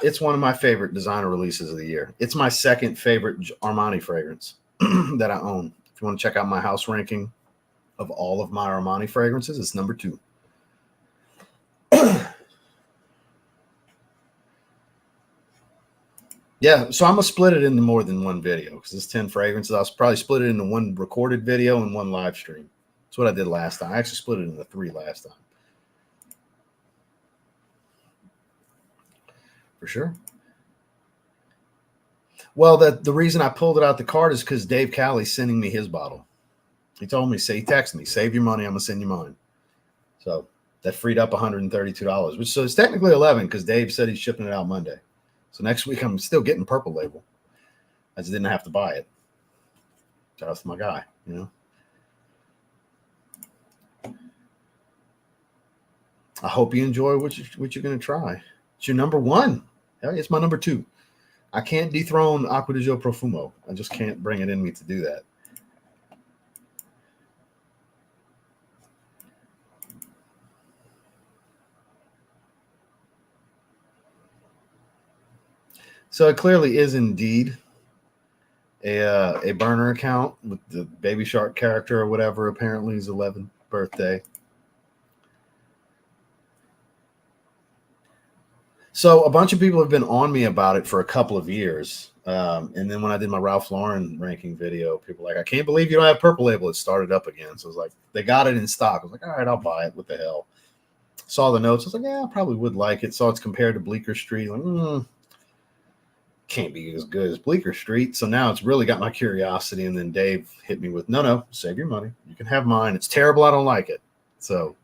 It's one of my favorite designer releases of the year. It's my second favorite Armani fragrance that I own. If you want to check out my house ranking of all of my Armani fragrances, it's number 2. Yeah, so I'm going to split it into more than one video because it's 10 fragrances. I'll probably split it into one recorded video and one live stream. That's what I did last time. I actually split it into 3 last time. For sure. Well, the reason I pulled it out the cart is because Dave Calley's sending me his bottle. He told me, he texted me, save your money, I'm gonna send you mine. So that freed up $132, which so it's technically 11 because Dave said he's shipping it out Monday. So next week I'm still getting Purple Label. I just didn't have to buy it. Shout out to my guy, you know. I hope you enjoy what you're gonna try. It's your number one. Hell, it's my number two. I can't dethrone Acqua di Gio Profumo. I just can't bring it in me to do that. So it clearly is indeed a burner account with the Baby Shark character or whatever. Apparently his 11th birthday. So a bunch of people have been on me about it for a couple of years. And then when I did my Ralph Lauren ranking video, people were like, I can't believe you don't have Purple Label. It started up again. So it was like, they got it in stock. I was like, all right, I'll buy it. What the hell? Saw the notes. I was like, yeah, I probably would like it. Saw it's compared to Bleecker Street. Like, can't be as good as Bleecker Street. So now it's really got my curiosity. And then Dave hit me with, no, save your money. You can have mine. It's terrible. I don't like it. So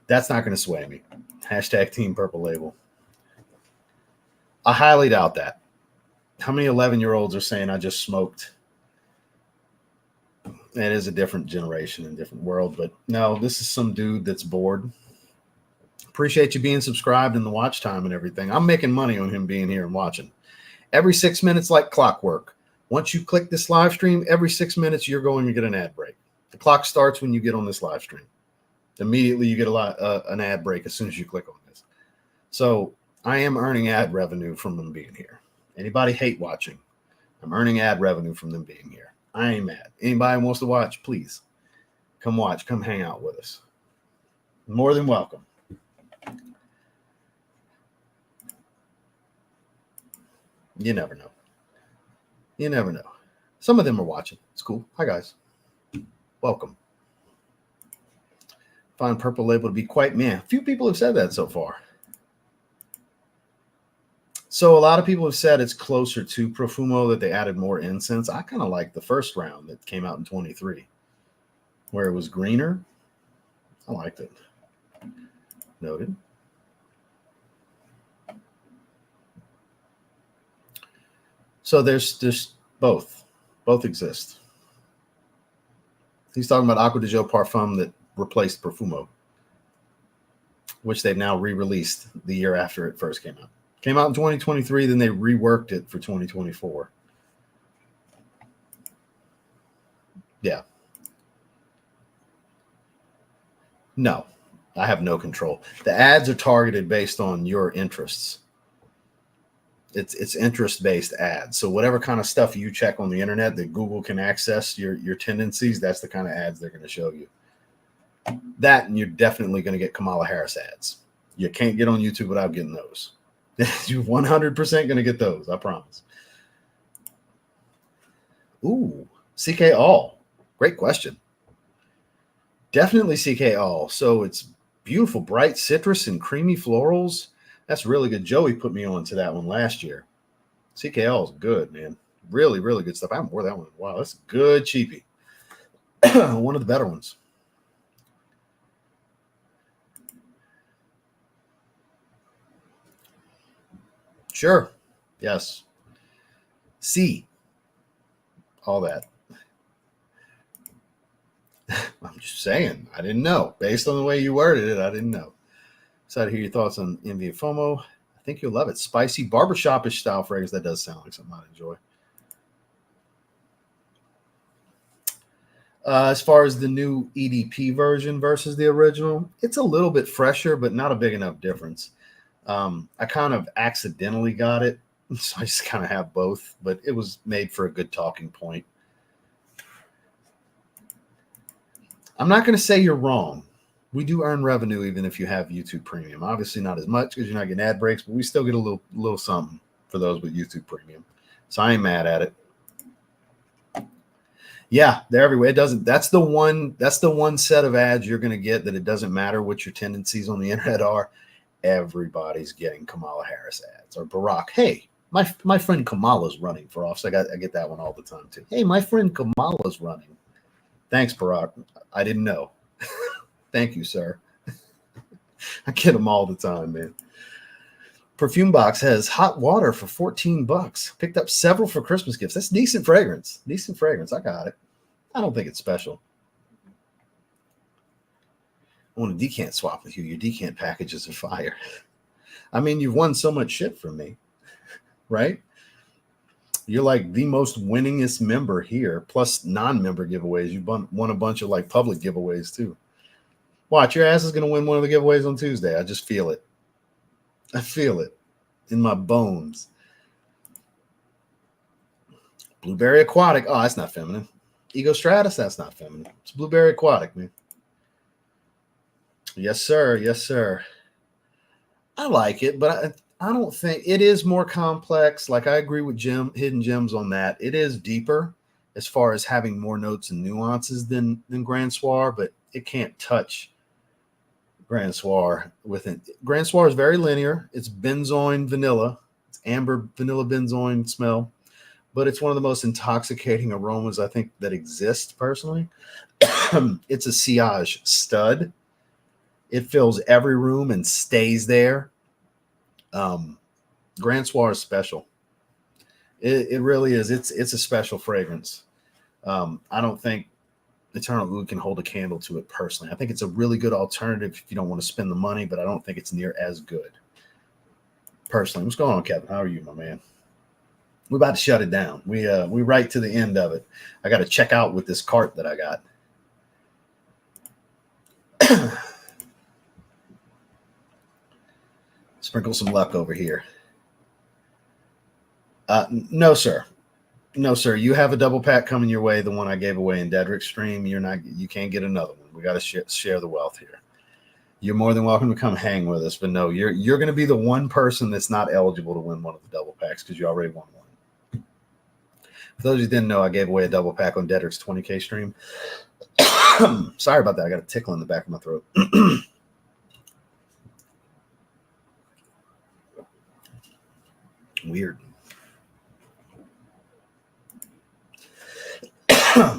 that's not going to sway me. Hashtag Team Purple Label. I highly doubt that. How many 11-year-olds are saying I just smoked? It is a different generation and different world. But no, this is some dude that's bored. Appreciate you being subscribed and the watch time and everything. I'm making money on him being here and watching. Every 6 minutes like clockwork. Once you click this live stream, every 6 minutes you're going to get an ad break. The clock starts when you get on this live stream. Immediately you get an ad break as soon as you click on this. So I am earning ad revenue from them being here. Anybody hate watching? I'm earning ad revenue from them being here. I ain't mad. Anybody wants to watch, please come watch. Come hang out with us. More than welcome. You never know. You never know. Some of them are watching. It's cool. Hi, guys. Welcome. Find Purple Label to be quite meh. A few people have said that so far. So a lot of people have said it's closer to Profumo, that they added more incense. I kind of like the first round that came out in 23, where it was greener. I liked it. Noted. So there's both. Both exist. He's talking about Acqua di Gio Parfum that replaced Profumo, which they've now re-released the year after it first came out. Came out in 2023, then they reworked it for 2024. Yeah. No, I have no control. The ads are targeted based on your interests. It's interest-based ads. So whatever kind of stuff you check on the internet that Google can access your tendencies, that's the kind of ads they're going to show you. That, and you're definitely going to get Kamala Harris ads. You can't get on YouTube without getting those. You're 100% going to get those, I promise. Ooh, CK All. Great question. Definitely CK All. So it's beautiful, bright citrus and creamy florals. That's really good. Joey put me on to that one last year. CKL is good, man. Really, really good stuff. I haven't wore that one in a while. That's good cheapy. One of the better ones. Sure. Yes. C. All that. I'm just saying. I didn't know. Based on the way you worded it, I didn't know. Excited to hear your thoughts on Envy and FOMO. I think you'll love it. Spicy, barbershop-ish style fragrance. That does sound like something I'd enjoy. As far as the new EDP version versus the original, it's a little bit fresher, but not a big enough difference. I kind of accidentally got it, so I just kind of have both, but it was made for a good talking point. I'm not going to say you're wrong. We do earn revenue even if you have YouTube Premium. Obviously not as much because you're not getting ad breaks, but we still get a little something for those with YouTube Premium. So I ain't mad at it. Yeah, they're everywhere. It doesn't. That's the one set of ads you're going to get that it doesn't matter what your tendencies on the internet are. Everybody's getting Kamala Harris ads or Barack. Hey, My friend Kamala's running for office. I get that one all the time too. Hey, my friend Kamala's running. Thanks, Barack. I didn't know. Thank you, sir. I get them all the time, man. Perfume box has hot water for $14. Picked up several for Christmas gifts. That's decent fragrance. Decent fragrance. I got it. I don't think it's special. I want a decant swap with you. Your decant packages are fire. I mean, you've won so much shit from me, right? You're like the most winningest member here, plus non-member giveaways. You've won a bunch of like public giveaways too. Watch, your ass is going to win one of the giveaways on Tuesday. I just feel it. I feel it in my bones. Blueberry Aquatic. Oh, that's not feminine. Ego Stratus, that's not feminine. It's Blueberry Aquatic, man. Yes, sir. Yes, sir. I like it, but I don't think it is more complex. Like I agree with Hidden Gems on that. It is deeper as far as having more notes and nuances than Grand Soir, but it can't touch Grand Soir with it. Grand Soir is very linear. It's benzoin vanilla. It's amber vanilla benzoin smell, but it's one of the most intoxicating aromas I think that exists personally. It's a sillage stud. It fills every room and stays there. Grand Soir is special. It really is. It's a special fragrance. I don't think Eternal Oud can hold a candle to it personally. I think it's a really good alternative if you don't want to spend the money, but I don't think it's near as good. Personally. What's going on, Kevin? How are you, my man? We're about to shut it down. We right to the end of it. I got to check out with this cart that I got. Sprinkle some luck over here. No, sir. No, sir. You have a double pack coming your way. The one I gave away in Dedrick's stream. You can't get another one. We got to share the wealth here. You're more than welcome to come hang with us. But no, you're going to be the one person that's not eligible to win one of the double packs because you already won one. For those who didn't know, I gave away a double pack on Dedrick's 20K stream. Sorry about that. I got a tickle in the back of my throat. Weird.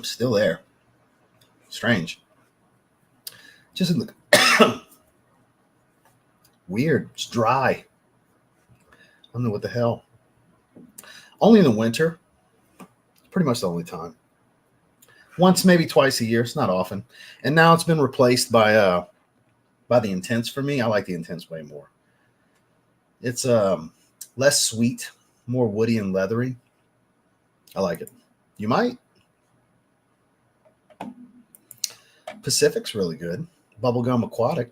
Still there. Strange. Just in the weird. It's dry. I don't know what the hell. Only in the winter. Pretty much the only time. Once, maybe twice a year. It's not often. And now it's been replaced by the Intense for me. I like the Intense way more. It's less sweet, more woody and leathery. I like it. You might. Pacific's really good. Bubblegum Aquatic.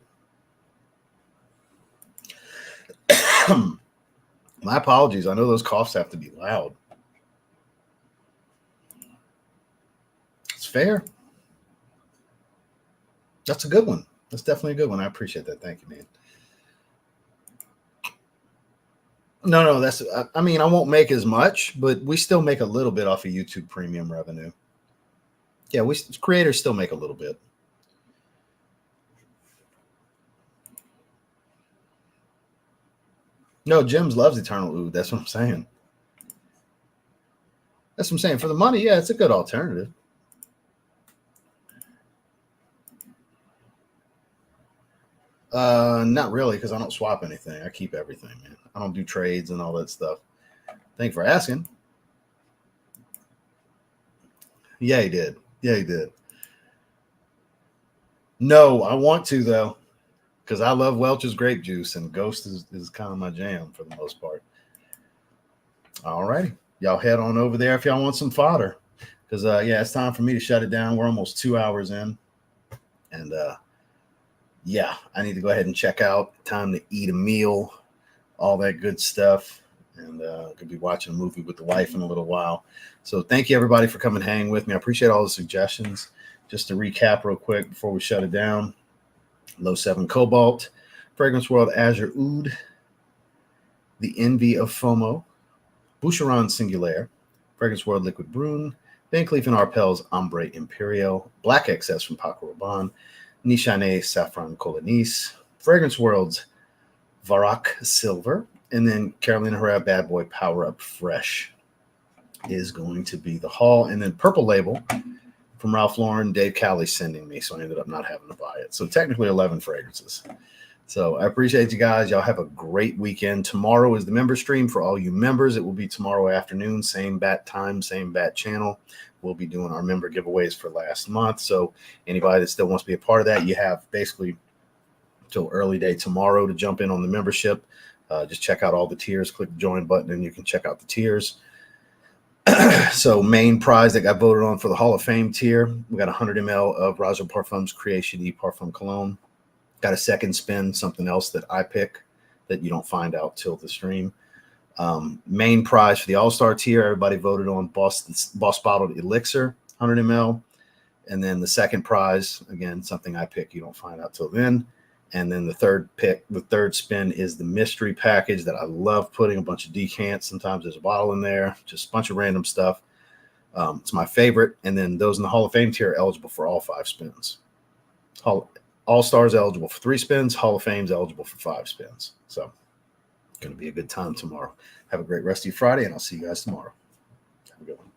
My apologies. I know those coughs have to be loud. It's fair. That's a good one. That's definitely a good one. I appreciate that. Thank you, man. No, I mean, I won't make as much, but we still make a little bit off of YouTube premium revenue. Yeah, creators still make a little bit. No, Jims loves Eternal Oud. That's what I'm saying. That's what I'm saying. For the money, yeah, it's a good alternative. Not really, because I don't swap anything. I keep everything, man. I don't do trades and all that stuff. Thanks for asking. Yeah, he did. Yeah, he did. No, I want to, though, because I love Welch's grape juice, and Ghost is kind of my jam for the most part. All righty. Y'all head on over there if y'all want some fodder, because, yeah, it's time for me to shut it down. We're almost 2 hours in, and, yeah, I need to go ahead and check out. Time to eat a meal, all that good stuff. And could be watching a movie with the wife in a little while. So thank you, everybody, for coming and hanging with me. I appreciate all the suggestions. Just to recap real quick before we shut it down. Low 7 Cobalt, Fragrance World Azure Oud, The Envy of FOMO, Boucheron Singulaire, Fragrance World Liquid Brune, Van Cleef & Arpels Ombre Imperial, Black XS from Paco Rabanne, Nishane Saffron Cologne, Fragrance World's Varak Silver, And then Carolina Herrera Bad Boy Power Up Fresh is going to be the haul. And then Purple Label from Ralph Lauren, Dave Cowley sending me. So I ended up not having to buy it. So technically 11 fragrances. So I appreciate you guys. Y'all have a great weekend. Tomorrow is the member stream for all you members. It will be tomorrow afternoon, same bat time, same bat channel. We'll be doing our member giveaways for last month. So anybody that still wants to be a part of that, you have basically till early day tomorrow to jump in on the membership. Just check out all the tiers, click the join button, and you can check out the tiers. So main prize that got voted on for the Hall of Fame tier, we got 100 ml of Roger Parfum's Creation Eau Parfum Cologne. Got a second spin, something else that I pick that you don't find out till the stream. Main prize for the All-Star tier, everybody voted on Boss Bottled Elixir, 100 ml. And then the second prize, again, something I pick, you don't find out till then. And then the third spin is the mystery package that I love putting a bunch of decants. Sometimes there's a bottle in there, just a bunch of random stuff. It's my favorite. And then those in the Hall of Fame tier are eligible for all 5 spins. All-Stars eligible for 3 spins. Hall of Fame's eligible for 5 spins. So going to be a good time tomorrow. Have a great rest of your Friday, and I'll see you guys tomorrow. Have a good one.